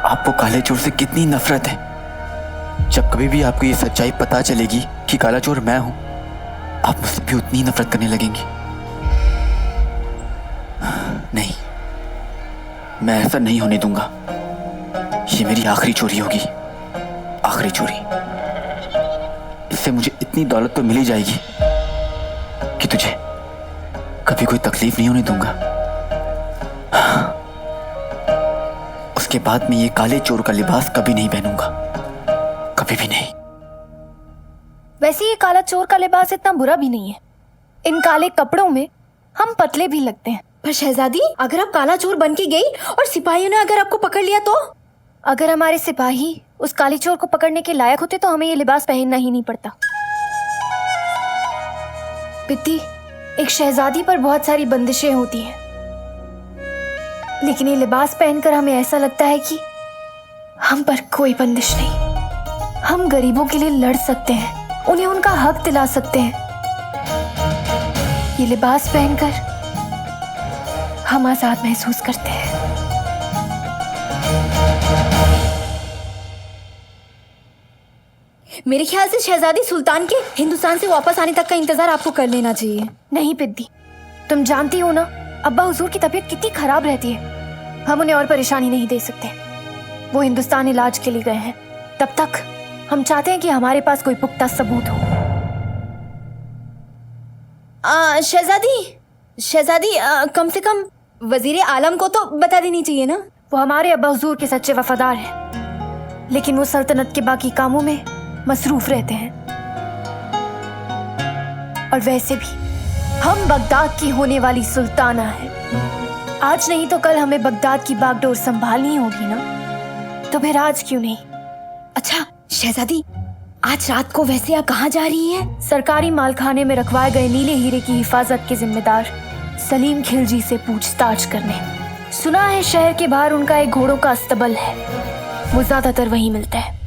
[SPEAKER 10] आपको काले चोर से कितनी नफरत है। जब कभी भी आपको ये सच्चाई पता चलेगी कि काला चोर मैं हूं, आप मुझसे भी उतनी नफरत करने लगेंगी। नहीं, मैं ऐसा नहीं होने दूंगा। ये मेरी आखिरी चोरी होगी, आखिरी चोरी। इससे मुझे इतनी दौलत तो मिल ही जाएगी कि तुझे कभी कोई तकलीफ नहीं होने दूंगा। उसके बाद मैं ये काले चोर का लिबास कभी नहीं पहनूंगा, कभी भी नहीं।
[SPEAKER 13] वैसे ये काला चोर का लिबास इतना बुरा भी नहीं है। इन काले कपड़ों में हम पतले भी लगते हैं।
[SPEAKER 17] पर शहजादी, अगर आप काला चोर बन के गई और सिपाहियों ने अगर आपको पकड़ लिया तो?
[SPEAKER 13] अगर हमारे सिपाही उस काले चोर को पकड़ने के लायक होते तो हमें ये लिबास पहनना ही नहीं पड़ता। पित्ती, एक शहजादी पर बहुत सारी बंदिशें होती हैं, लेकिन ये लिबास पहनकर हमें ऐसा लगता है कि हम पर कोई बंदिश नहीं। हम गरीबों के लिए लड़ सकते हैं, उन्हें उनका हक दिला सकते हैं। ये लिबास पहनकर हम आजाद महसूस करते हैं।
[SPEAKER 17] मेरे ख्याल से शहजादी सुल्तान के हिंदुस्तान से वापस आने तक का इंतजार आपको कर लेना चाहिए।
[SPEAKER 13] नहीं पिद्दी, तुम जानती हो ना अब्बा हुजूर की तबीयत कितनी खराब रहती है। हम उन्हें और परेशानी नहीं दे सकते। वो हिंदुस्तान इलाज के लिए गए हैं। तब तक हम चाहते हैं कि हमारे पास कोई पुख्ता सबूत हो।
[SPEAKER 17] शहजादी, कम से कम वजीर आलम को तो बता देनी चाहिए ना।
[SPEAKER 13] वो हमारे अब्बा हुजूर के सच्चे वफादार हैं, लेकिन वो सल्तनत के बाकी कामों में मसरूफ रहते हैं। और वैसे भी हम बगदाद की होने वाली सुल्ताना हैं। आज नहीं तो कल हमें बगदाद की बागडोर संभालनी होगी ना, तो फिर आज क्यों नहीं?
[SPEAKER 17] अच्छा शहजादी, आज रात को वैसे आप कहाँ जा रही हैं?
[SPEAKER 13] सरकारी मालखाने में रखवाए गए नीले हीरे की हिफाजत के जिम्मेदार सलीम खिलजी से पूछताछ करने। सुना है शहर के बाहर उनका एक घोड़ों का अस्तबल है, वो ज्यादातर वहीं मिलता है।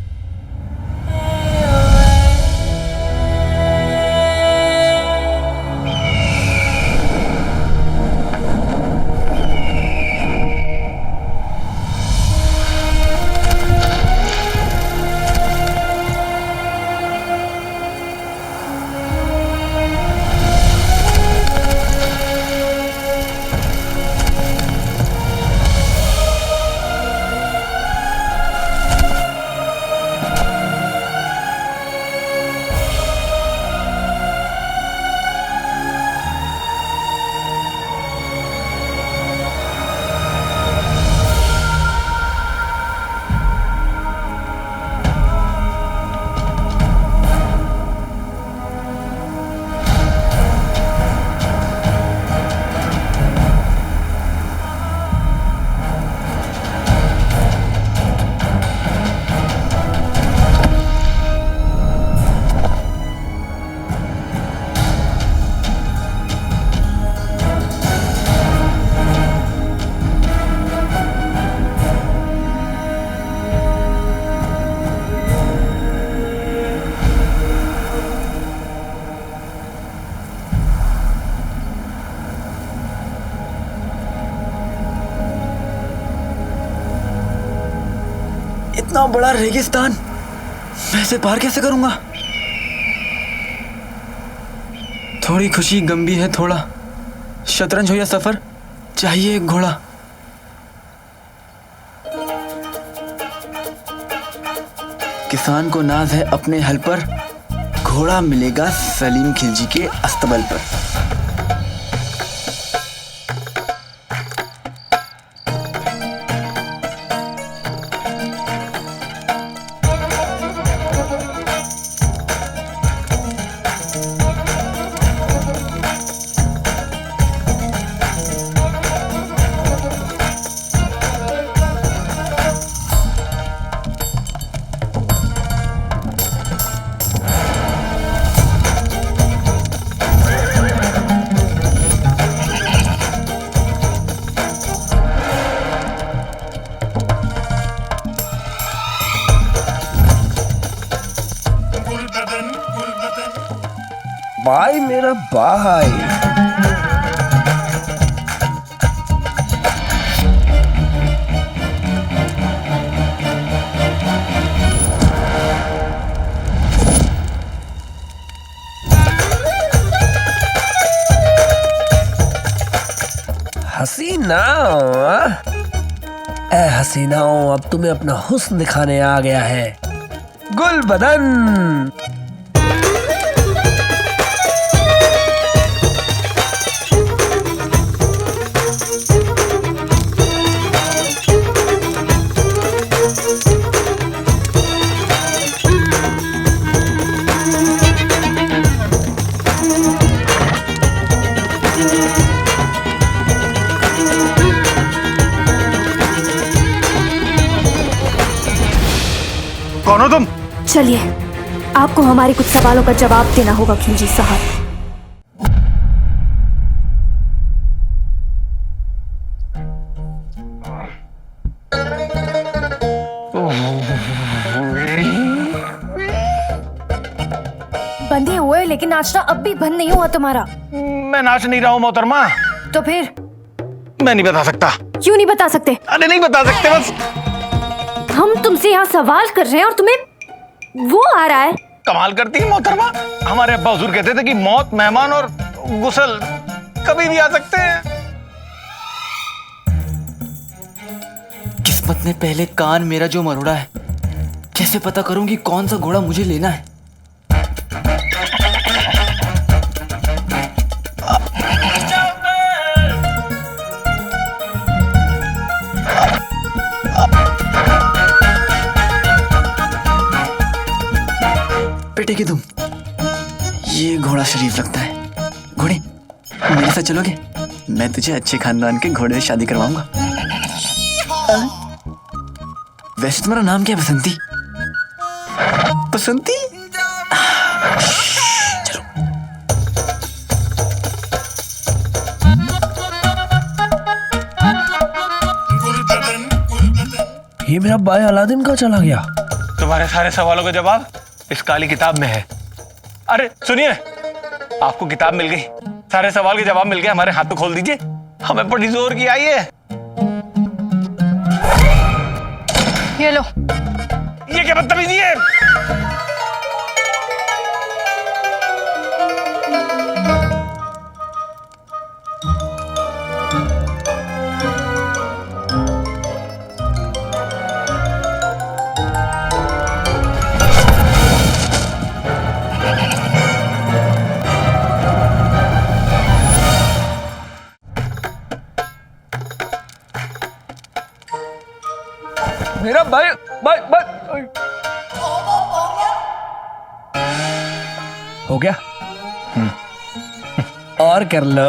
[SPEAKER 3] इतना बड़ा रेगिस्तान मैं इसे पार कैसे करूंगा? थोड़ी खुशी गम भी है, थोड़ा शतरंज हो या सफर, चाहिए एक घोड़ा। किसान को नाज है अपने हल पर, घोड़ा मिलेगा सलीम खिलजी के अस्तबल पर।
[SPEAKER 6] भाई मेरा भाई, हसीना, ए हसीनाओं, अब तुम्हें अपना हुस्न दिखाने आ गया है। गुल बदन,
[SPEAKER 18] कौन हो तुम?
[SPEAKER 17] चलिए, आपको हमारे कुछ सवालों का जवाब देना होगा खिलजी साहब। बंधे हुए लेकिन नाचना अब भी बंद नहीं हुआ तुम्हारा।
[SPEAKER 18] मैं नाच नहीं रहा हूँ मोहतरमा।
[SPEAKER 17] तो फिर?
[SPEAKER 18] मैं नहीं बता सकता।
[SPEAKER 17] क्यों नहीं बता सकते?
[SPEAKER 18] अरे नहीं बता सकते बस।
[SPEAKER 17] हम तुमसे यहाँ सवाल कर रहे हैं और तुम्हें वो आ रहा है।
[SPEAKER 18] कमाल करती है मोहतरमा। हमारे अब्बा हुजूर कहते थे कि मौत, मेहमान और गुसल कभी भी आ सकते हैं।
[SPEAKER 10] किस्मत ने पहले कान मेरा जो मरोड़ा है, कैसे पता करूंगी कौन सा घोड़ा मुझे लेना है? बेटे की तुम, ये घोड़ा शरीफ लगता है। घोड़े मेरे साथ चलोगे? मैं तुझे अच्छे खानदान के घोड़े से शादी करवाऊंगा। वैसे तुम्हारा नाम क्या है? बसंती? बसंती? चलो।
[SPEAKER 6] ये मेरा भाई अलादीन कहाँ चला गया?
[SPEAKER 18] तुम्हारे सारे सवालों का जवाब इस काली किताब में है। अरे सुनिए, आपको किताब मिल गई, सारे सवाल के जवाब मिल गए। हमारे हाथ तो खोल दीजिए, हमें बड़ी जोर की आई है।
[SPEAKER 13] ये लो।
[SPEAKER 18] ये क्या बदतमीजी है?
[SPEAKER 6] मेरा भाई भाई भाई हो गया। और कर लो।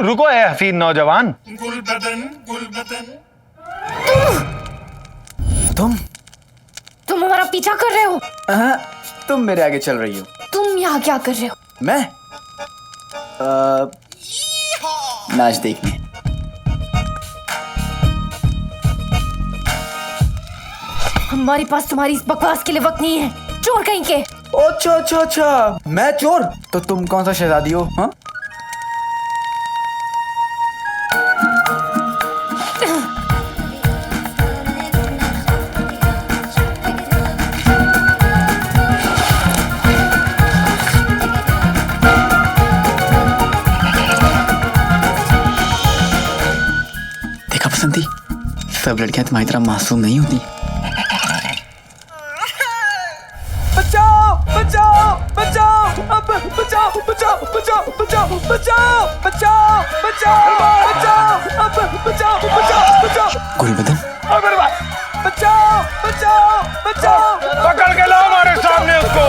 [SPEAKER 18] रुको है हफीज नौजवान।
[SPEAKER 17] तुम हमारा पीछा कर रहे हो?
[SPEAKER 10] तुम मेरे आगे चल रही हो।
[SPEAKER 17] तुम यहाँ क्या कर रहे हो?
[SPEAKER 10] मैं नाच देखने।
[SPEAKER 17] हमारे पास तुम्हारी इस बकवास के लिए वक्त नहीं है, चोर कहीं के।
[SPEAKER 10] अच्छा अच्छा अच्छा, मैं चोर? तो तुम कौन सा शहजादी हो? हाँ? देखा बसंती, सब लड़कियां तुम्हारी तरह मासूम नहीं होती।
[SPEAKER 6] बचाओ बचाओ बचाओ, अब बचाओ बचाओ बचाओ बचाओ बचाओ बचाओ बचाओ बचाओ, अब बचाओ बचाओ बचाओ।
[SPEAKER 10] गुलबदन,
[SPEAKER 6] अगर बचाओ बचाओ बचाओ,
[SPEAKER 18] पकड़ के लाओ हमारे सामने उसको।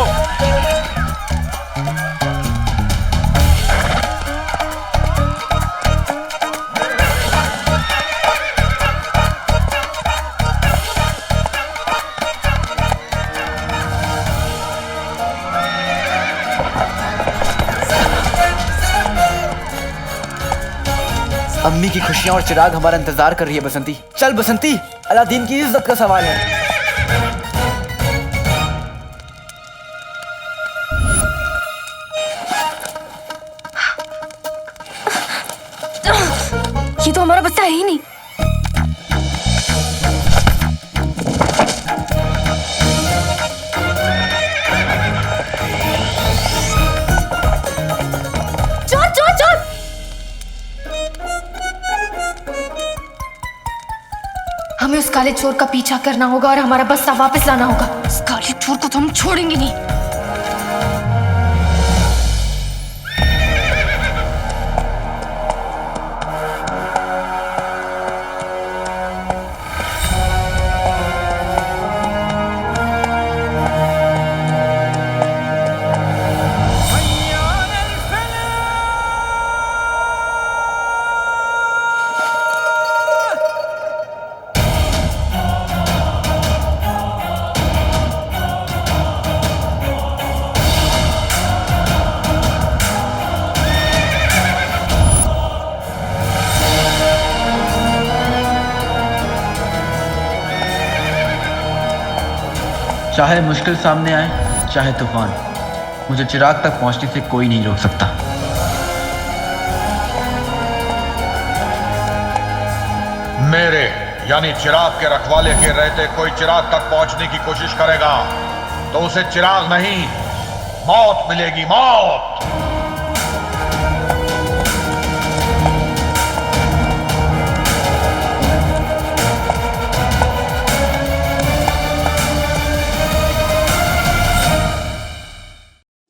[SPEAKER 10] अम्मी की खुशियां और चिराग हमारा इंतजार कर रही है बसंती। चल बसंती, अलादीन की इज्जत का सवाल है।
[SPEAKER 17] ये तो हमारा बच्चा है ही नहीं। चोर चोर चोर! हमें उस काले चोर का पीछा करना होगा और हमारा बस्ता वापस लाना होगा। उस काले चोर को तो हम छोड़ेंगे नहीं।
[SPEAKER 10] चाहे मुश्किल सामने आए, चाहे तूफान, मुझे चिराग तक पहुंचने से कोई नहीं रोक सकता।
[SPEAKER 19] मेरे यानी चिराग के रखवाले के रहते कोई चिराग तक पहुंचने की कोशिश करेगा तो उसे चिराग नहीं, मौत मिलेगी, मौत।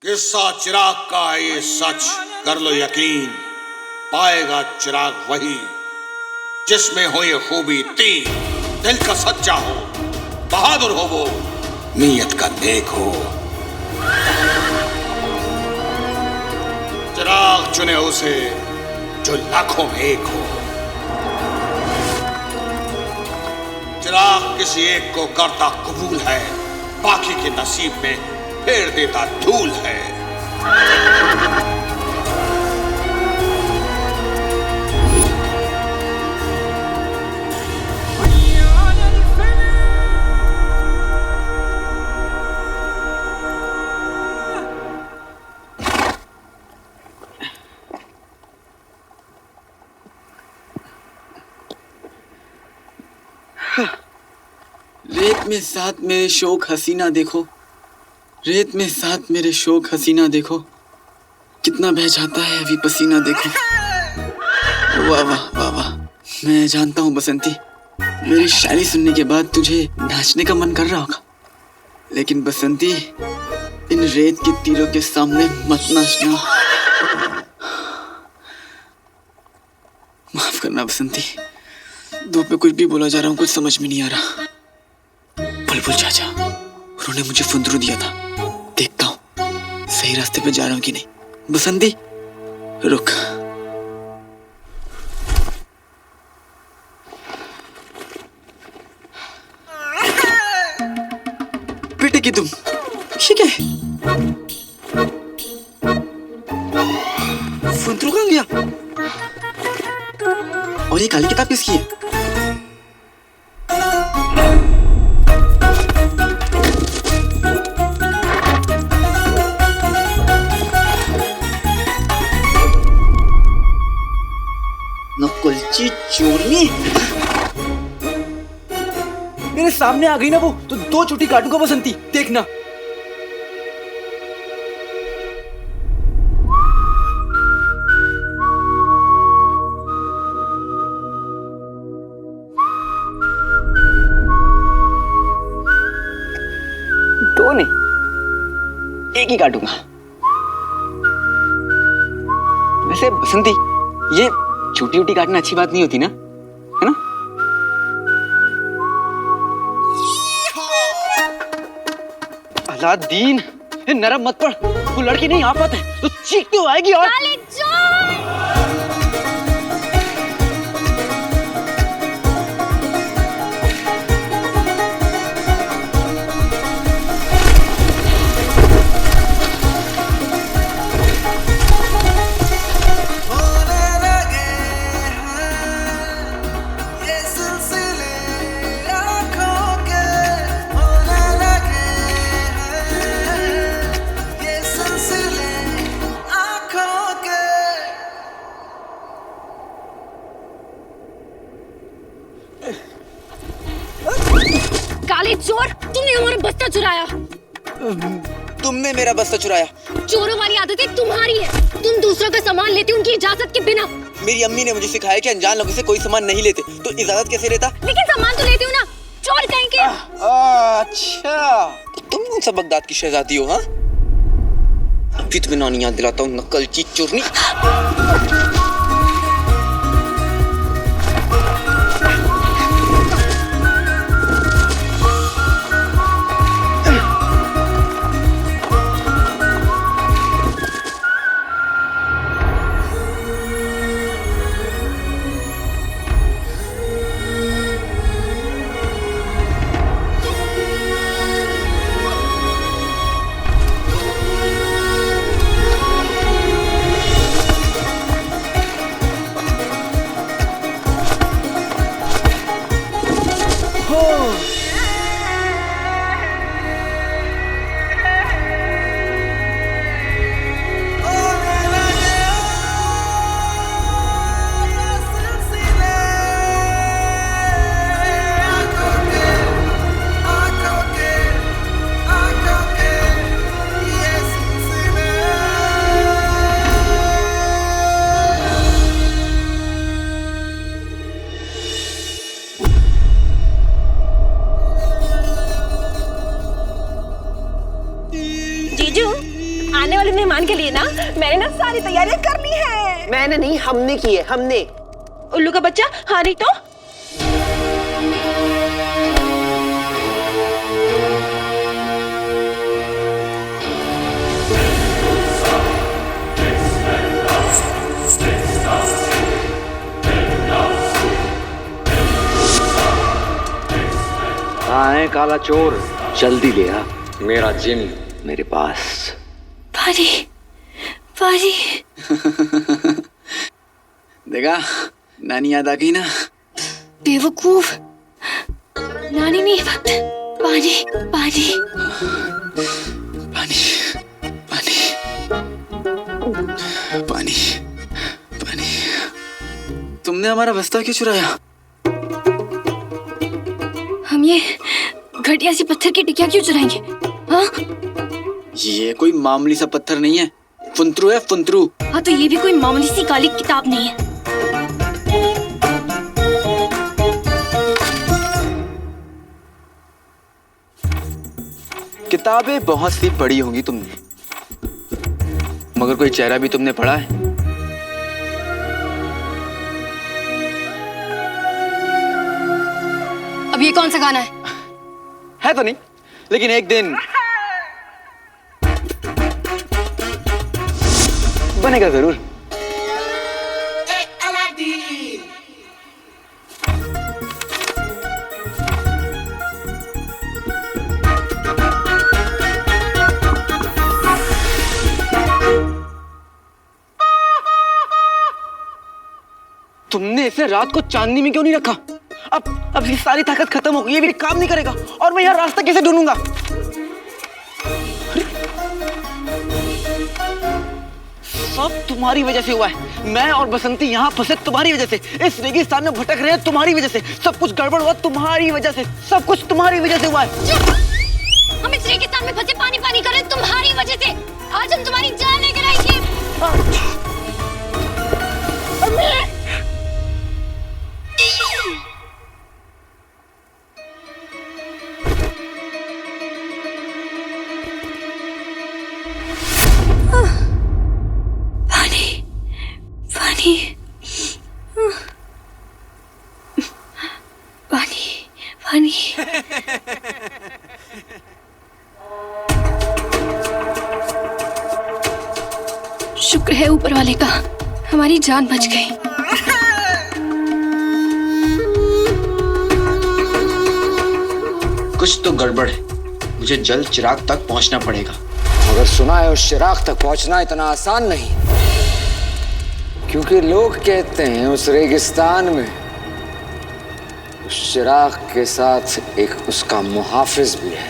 [SPEAKER 20] किस्सा चिराग का है ये सच, कर लो यकीन, पाएगा चिराग वही जिसमें हो ये खूबी तीन, दिल का सच्चा हो, बहादुर हो वो, नीयत का नेक हो। चिराग चुने उसे जो लाखों में एक हो। चिराग किसी एक को करता कबूल है, बाकी के नसीब में फेर देता धूल है।
[SPEAKER 3] रेत में साथ मेरे शोक हसीना देखो, रेत में साथ मेरे शोक हसीना देखो, कितना बह जाता है अभी पसीना देखो। वाह वाह वाह वाह। मैं जानता हूँ बसंती, मेरी शायरी सुनने के बाद तुझे नाचने का मन कर रहा होगा, लेकिन बसंती इन रेत के तीरों के सामने मत नाचना। माफ करना बसंती, धूप में कुछ भी बोला जा रहा हूँ, कुछ समझ में नहीं आ रहा। बुलबुल चाचा, उन्होंने मुझे फुंदरू दिया था, देखता हूँ सही रास्ते पे जा रहा हूँ कि नहीं। बसंती रुक। बेटे की तुम ठीक है? फुंदरू कहाँ गया? और ये काली किताब किसकी है? नकुलची चोरनी मेरे सामने आ गई ना वो, तो दो चोटी काटूंगा बसंती, देखना। दो नहीं, एक ही काटूंगा। वैसे बसंती, ये छोटी छोटी काटना अच्छी बात नहीं होती ना, है ना? अलादीन, नरम मत पड़, वो लड़की नहीं आफत है, तो चीखती हुई आएगी और
[SPEAKER 17] काले चोर, तुमने हमारा बस्ता चुराया।
[SPEAKER 3] तुमने मेरा बस्ता चुराया।
[SPEAKER 17] चोरों वाली आदतें तुम्हारी है, तुम दूसरों का सामान लेते उनकी इजाजत के बिना।
[SPEAKER 3] मेरी अम्मी ने मुझे सिखाया कि अनजान लोगों से कोई सामान नहीं लेते, तो इजाजत कैसे लेता?
[SPEAKER 17] लेकिन सामान तो लेते हो ना, चोर कहीं के।
[SPEAKER 3] अच्छा, तुम कौन सा बगदाद की शहजादी हो? हाँ, अभी तुम्हें नानी याद दिलाता हूँ, नकलची चोरनी।
[SPEAKER 9] मैंने ना सारी तैयारियां कर ली है।
[SPEAKER 14] मैंने नहीं, हमने की है, हमने।
[SPEAKER 9] उल्लू का बच्चा, हाँ नहीं तो
[SPEAKER 12] आए काला चोर, जल्दी ले आ, मेरा जिन मेरे पास।
[SPEAKER 17] पाजी, पाजी।
[SPEAKER 10] देखा, नानी याद आ गई ना?
[SPEAKER 17] बेवकूफ, नानी नहीं, पाजी, पाजी।
[SPEAKER 10] पानी, पानी, पानी, पानी। तुमने हमारा बस्ता क्यों चुराया?
[SPEAKER 17] हम ये घटिया सी पत्थर की टिकिया क्यों चुराएंगे? हाँ?
[SPEAKER 10] ये कोई मामूली सा पत्थर नहीं है, फुंतरू है, फुंतरू।
[SPEAKER 17] हाँ तो ये भी कोई मामूली सी काली किताब नहीं है।
[SPEAKER 10] किताबें बहुत सी पढ़ी होंगी तुमने, मगर कोई चेहरा भी तुमने पढ़ा है?
[SPEAKER 17] अब ये कौन सा गाना है?
[SPEAKER 10] है तो नहीं, लेकिन एक दिन बनेगा जरूर। तुमने इसे रात को चांदनी में क्यों नहीं रखा? अब ये सारी ताकत खत्म हो गई, ये भी काम नहीं करेगा, और मैं यहाँ रास्ता कैसे ढूंढूंगा? सब तुम्हारी वजह से हुआ है। मैं और बसंती यहाँ फंसे तुम्हारी वजह से, इस रेगिस्तान में भटक रहे हैं तुम्हारी वजह से, सब कुछ गड़बड़ हुआ तुम्हारी वजह से, सब कुछ तुम्हारी वजह से हुआ है।
[SPEAKER 17] हम इस रेगिस्तान में फंसे पानी पानी कर रहे हैं तुम्हारी वजह से। आज हम तुम्हारी जान लेकर आएंगे। पानी। शुक्र है ऊपर वाले का, हमारी जान बच गई।
[SPEAKER 10] कुछ तो गड़बड़ है, मुझे जल्द चिराग तक पहुंचना पड़ेगा।
[SPEAKER 12] मगर सुना है उस चिराग तक पहुंचना इतना आसान नहीं, क्योंकि लोग कहते हैं उस रेगिस्तान में उस चिराग के साथ एक उसका मुहाफिज भी है।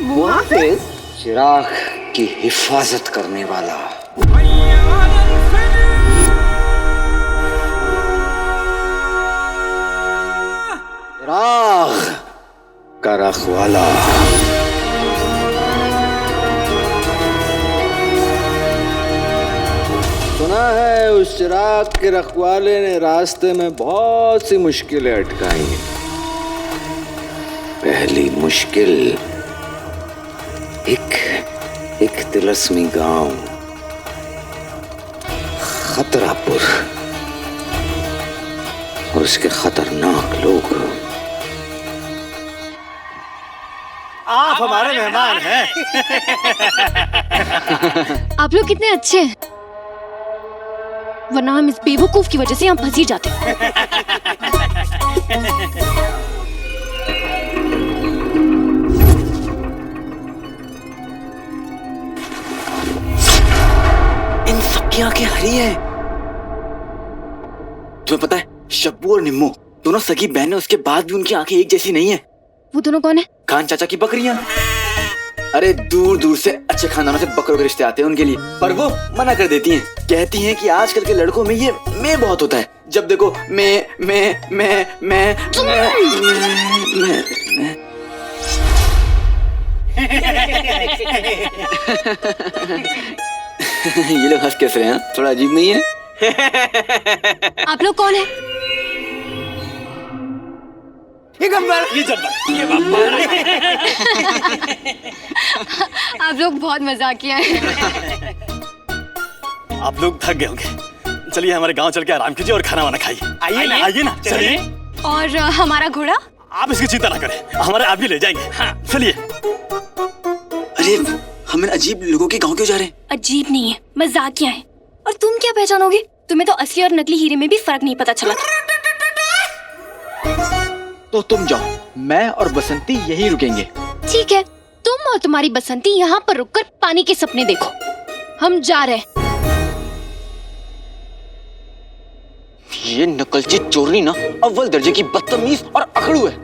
[SPEAKER 14] मुहाफिज?
[SPEAKER 12] चिराग की हिफाजत करने वाला। चिराग का रखवाला। सुना है उस चिराग के रखवाले ने रास्ते में बहुत सी मुश्किलें अटकाई हैं। पहली मुश्किल एक तिलस्मी गांव खतरापुर और उसके खतरनाक लोग।
[SPEAKER 16] आप हमारे मेहमान हैं।
[SPEAKER 17] आप लोग कितने अच्छे हैं, वरना हम इस बेवकूफ की वजह से यहाँ फंस ही जाते।
[SPEAKER 10] इन सबकी आंखें हरी हैं। तुम्हें पता है, शब्बू और निम्मू दोनों सगी बहनें, उसके बाद भी उनकी आंखें एक जैसी नहीं है।
[SPEAKER 17] वो दोनों कौन है?
[SPEAKER 10] खान चाचा की बकरियां। अरे दूर दूर से अच्छे खानदानों से बकरों के रिश्ते आते हैं उनके लिए, पर वो मना कर देती हैं। कहती हैं कि आजकल के लड़कों में ये मैं बहुत होता है, जब देखो मैं। ये लोग हंस कैसे रहे हैं? थोड़ा अजीब नहीं है?
[SPEAKER 17] आप लोग कौन है?
[SPEAKER 16] ये गब्बर, ये जब्बर, ये बब्बर।
[SPEAKER 17] आप लोग बहुत मजाकिया हैं।
[SPEAKER 21] आप लोग थक गए होंगे, चलिए हमारे गांव चल के आराम कीजिए और खाना वाना खाइए। आइए ना चलिए।
[SPEAKER 17] और हमारा घोड़ा?
[SPEAKER 21] आप इसकी चिंता ना करें, हमारे आप भी ले जाएंगे। हाँ चलिए।
[SPEAKER 3] अरे हम इन अजीब लोगों के गांव क्यों जा रहे हैं?
[SPEAKER 17] अजीब नहीं है, मजाकिया है। और तुम क्या पहचानोगे? तुम्हें तो असली और नकली हीरे में भी फर्क नहीं पता चला था।
[SPEAKER 3] तो तुम जाओ, मैं और बसंती यहीं रुकेंगे।
[SPEAKER 17] ठीक है, तुम और तुम्हारी बसंती यहाँ पर रुककर पानी के सपने देखो। हम जा रहे हैं।
[SPEAKER 3] ये नकलची चोरनी ना अव्वल दर्जे की बदतमीज और अकड़ू है।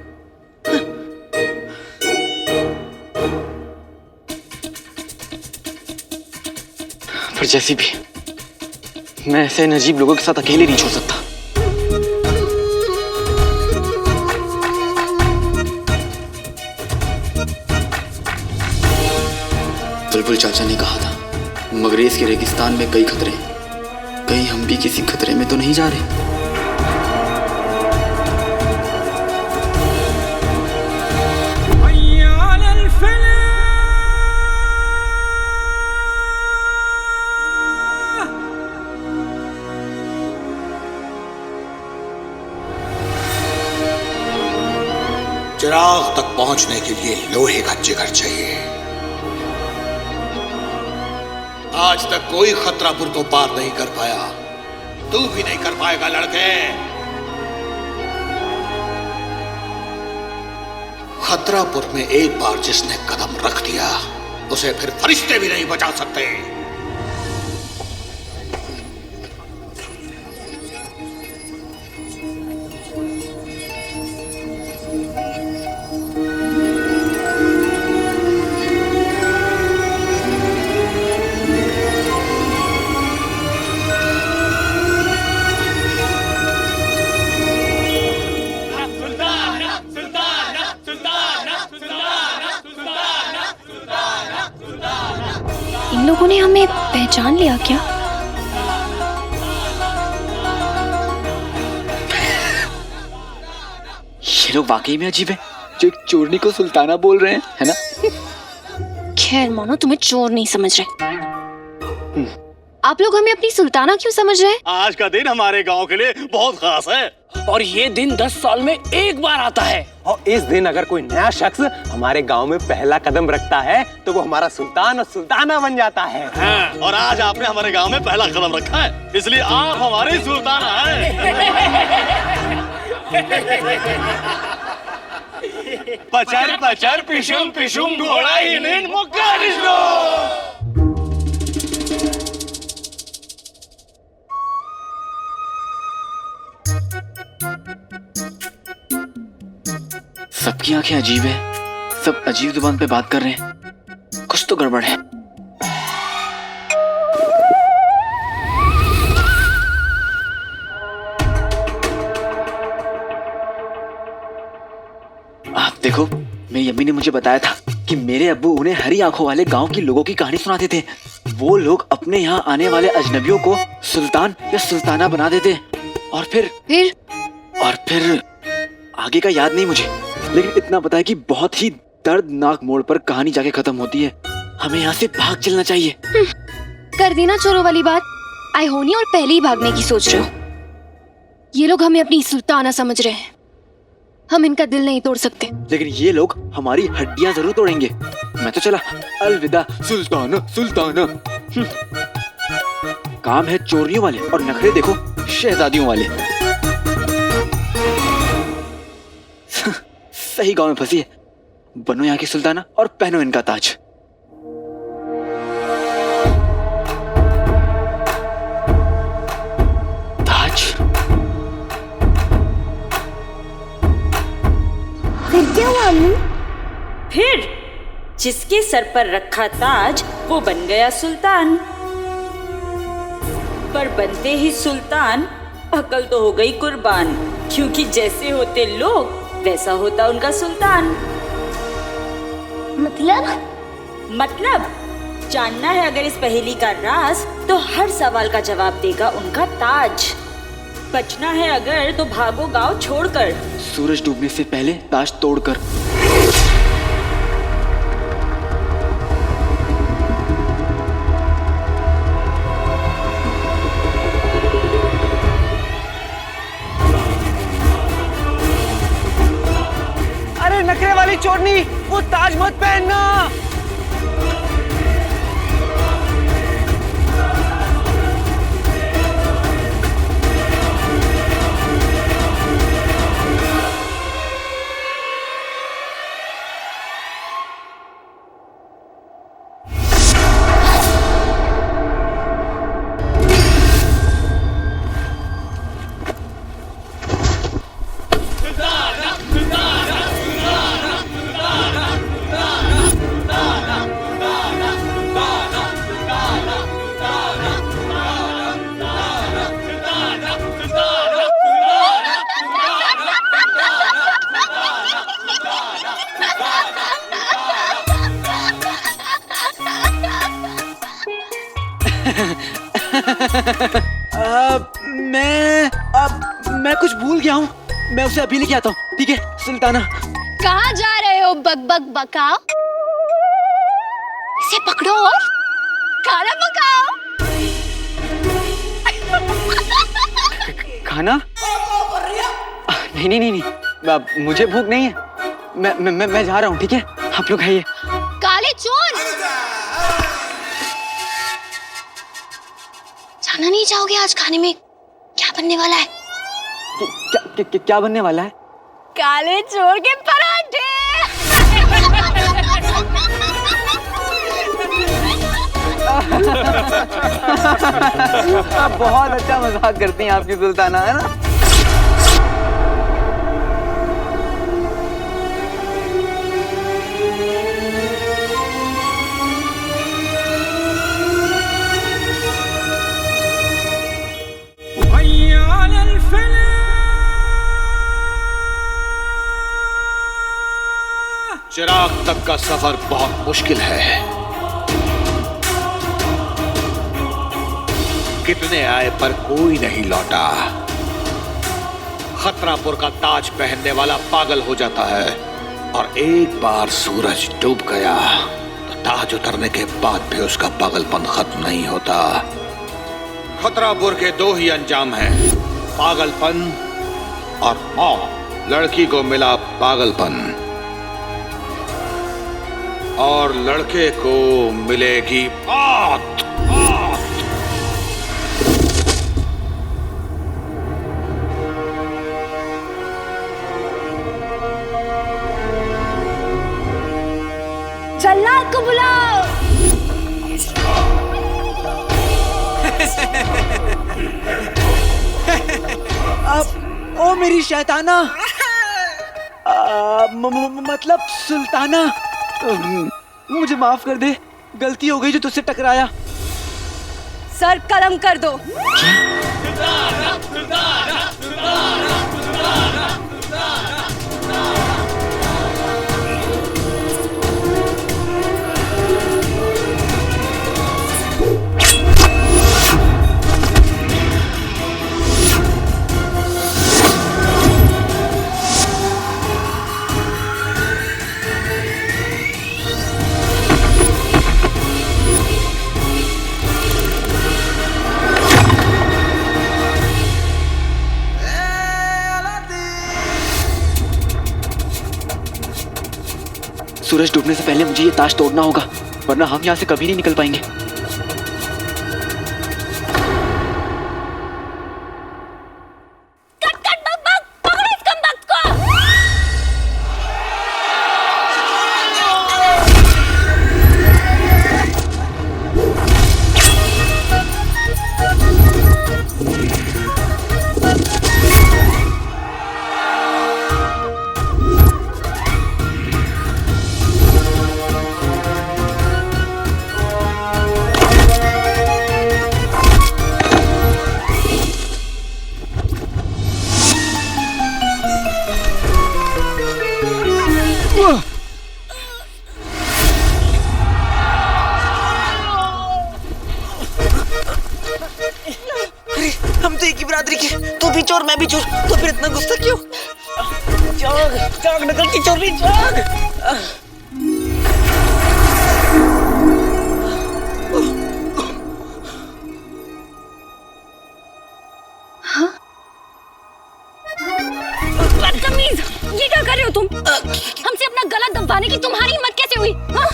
[SPEAKER 3] पर जैसी भी, मैं ऐसे नजीब लोगों के साथ अकेले नहीं छोड़ सकता। बुलबुल चाचा ने कहा था, मगरेज के रेगिस्तान में कई खतरे, कहीं हम भी किसी खतरे में तो नहीं जा रहे।
[SPEAKER 20] चिराग तक पहुंचने के लिए लोहे का जिगर चाहिए। आज तक कोई खतरापुर को पार नहीं कर पाया, तू भी नहीं कर पाएगा लड़के। खतरापुर में एक बार जिसने कदम रख दिया, उसे फिर फरिश्ते भी नहीं बचा सकते।
[SPEAKER 17] इन लोगों ने हमें पहचान लिया क्या?
[SPEAKER 3] ये लोग वाकई में अजीब हैं, जो एक चोरनी को सुल्ताना बोल रहे हैं, है ना?
[SPEAKER 17] खैर मानो तुम्हें चोर नहीं समझ रहे। आप लोग हमें अपनी सुल्ताना क्यों समझ रहे हैं?
[SPEAKER 21] आज का दिन हमारे गांव के लिए बहुत खास है
[SPEAKER 6] और ये दिन 10 साल में एक बार आता है। और इस दिन अगर कोई नया शख्स हमारे गांव में पहला कदम रखता है तो वो हमारा सुल्तान और सुल्ताना बन जाता है।
[SPEAKER 21] हाँ, और आज आपने हमारे गांव में पहला कदम रखा है, इसलिए आप हमारी सुल्ताना हैं। पचर पचर पिशुम पिशुम घोड़ा हिनिन मुक्का निश्नो।
[SPEAKER 3] सबकी आंखें अजीब है, सब अजीब जुबान पे बात कर रहे हैं, कुछ तो गड़बड़ है। आप देखो, मेरी अम्मी ने मुझे बताया था कि मेरे अब्बू उन्हें हरी आंखों वाले गांव के लोगों की कहानी सुनाते थे। वो लोग अपने यहाँ आने वाले अजनबियों को सुल्तान या सुल्ताना बना देते और फिर आगे का याद नहीं मुझे, लेकिन इतना पता है कि बहुत ही दर्दनाक मोड़ पर कहानी जाके खत्म होती है। हमें यहाँ से भाग चलना चाहिए।
[SPEAKER 17] कर दी ना चोरों वाली बात। आई होनी और पहले ही भागने की सोच रहे हो। ये लोग हमें अपनी सुल्ताना समझ रहे हैं, हम इनका दिल नहीं तोड़ सकते।
[SPEAKER 3] लेकिन ये लोग हमारी हड्डियां जरूर तोड़ेंगे। मैं तो चला, अलविदा सुल्ताना सुल्ताना। काम है चोरियों वाले और नखरे देखो शहजादियों वाले। सही गांव में फंसी है। बनो यहाँ की सुल्ताना और पहनो इनका ताज। ताज
[SPEAKER 4] फिर क्या हुआ अम्मी? फिर जिसके सर पर रखा ताज वो बन गया सुल्तान। पर बनते ही सुल्तान अकल तो हो गई कुर्बान, क्योंकि जैसे होते लोग वैसा होता उनका सुल्तान। मतलब जानना है अगर इस पहेली का राज, तो हर सवाल का जवाब देगा उनका ताज। बचना है अगर तो भागो गांव छोड़कर,
[SPEAKER 3] सूरज डूबने से पहले ताज तोड़कर।
[SPEAKER 10] काली चोरनी, वो ताज मत पहनना। मैं कुछ भूल गया हूँ। मैं उसे अभी लेके आता हूँ, ठीक है सुल्ताना?
[SPEAKER 17] कहाँ जा रहे हो बक बक बकाओ? इसे पकड़ो और खाना पकाओ।
[SPEAKER 10] खाना? नहीं नहीं नहीं नहीं, मुझे भूख नहीं है। मैं जा रहा हूँ, ठीक है? आप लोग खाइए।
[SPEAKER 17] काले चोर, जाना नहीं चाहोगे आज खाने में क्या बनने वाला है?
[SPEAKER 10] क्या बनने वाला है?
[SPEAKER 17] काले चोर के पराठे।
[SPEAKER 10] आप बहुत अच्छा मजाक करती हैं आपकी सुल्ताना, है ना?
[SPEAKER 20] चिराग तक का सफर बहुत मुश्किल है। कितने आए पर कोई नहीं लौटा। खतरापुर का ताज पहनने वाला पागल हो जाता है और एक बार सूरज डूब गया तो ताज उतरने के बाद भी उसका पागलपन खत्म नहीं होता। खतरापुर के दो ही अंजाम हैं, पागलपन और मौत। लड़की को मिला पागलपन और लड़के को मिलेगी मौत।
[SPEAKER 17] जल्लाद को बुलाओ।
[SPEAKER 10] अब ओ मेरी शैताना, मतलब सुल्ताना, मुझे माफ कर दे, गलती हो गई जो तुझसे टकराया।
[SPEAKER 17] सर कलम कर दो।
[SPEAKER 10] सूरज डूबने से पहले मुझे ये ताश तोड़ना होगा, वरना हम यहाँ से कभी नहीं निकल पाएंगे।
[SPEAKER 3] हम तो एक ही बिरादरी के, तू भी चोर मैं भी चोर, तो फिर इतना गुस्सा क्यों? जाग जाग नकल की चोरी, जाग। हाँ?
[SPEAKER 17] बदतमीज, ये क्या कर रहे हो तुम? हमसे अपना गला दबाने की तुम्हारी हिम्मत कैसे हुई? हाँ?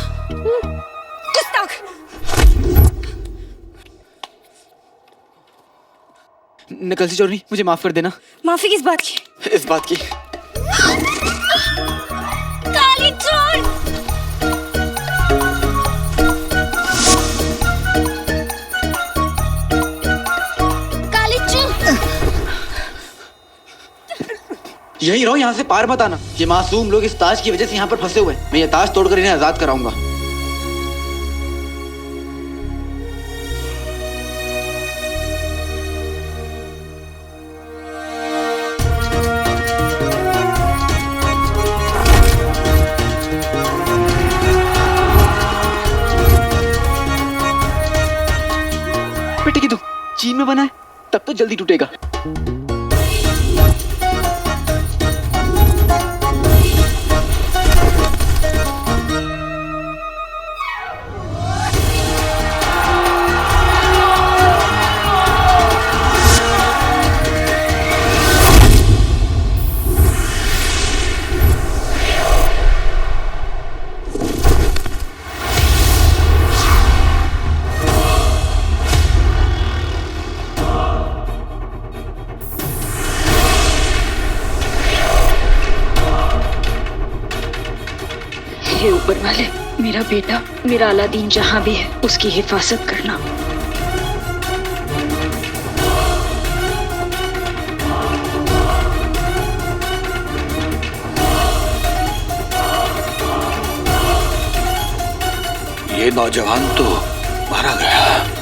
[SPEAKER 17] गुस्ताख!
[SPEAKER 10] नकलची चोरनी, मुझे माफ कर देना।
[SPEAKER 17] माफी किस बात की?
[SPEAKER 10] इस बात की।
[SPEAKER 17] काली चोर! काली चोर!
[SPEAKER 10] यही रहो, यहाँ से पार मत आना। ये मासूम लोग इस ताज की वजह से यहाँ पर फंसे हुए हैं। मैं ये ताज तोड़कर इन्हें आजाद कराऊंगा। बेटे की तू चीन में बना है, तब तो जल्दी टूटेगा।
[SPEAKER 4] हे ऊपर वाले, मेरा बेटा, मेरा अलादीन जहाँ भी है उसकी हिफाजत करना।
[SPEAKER 20] ये नौजवान तो मारा गया।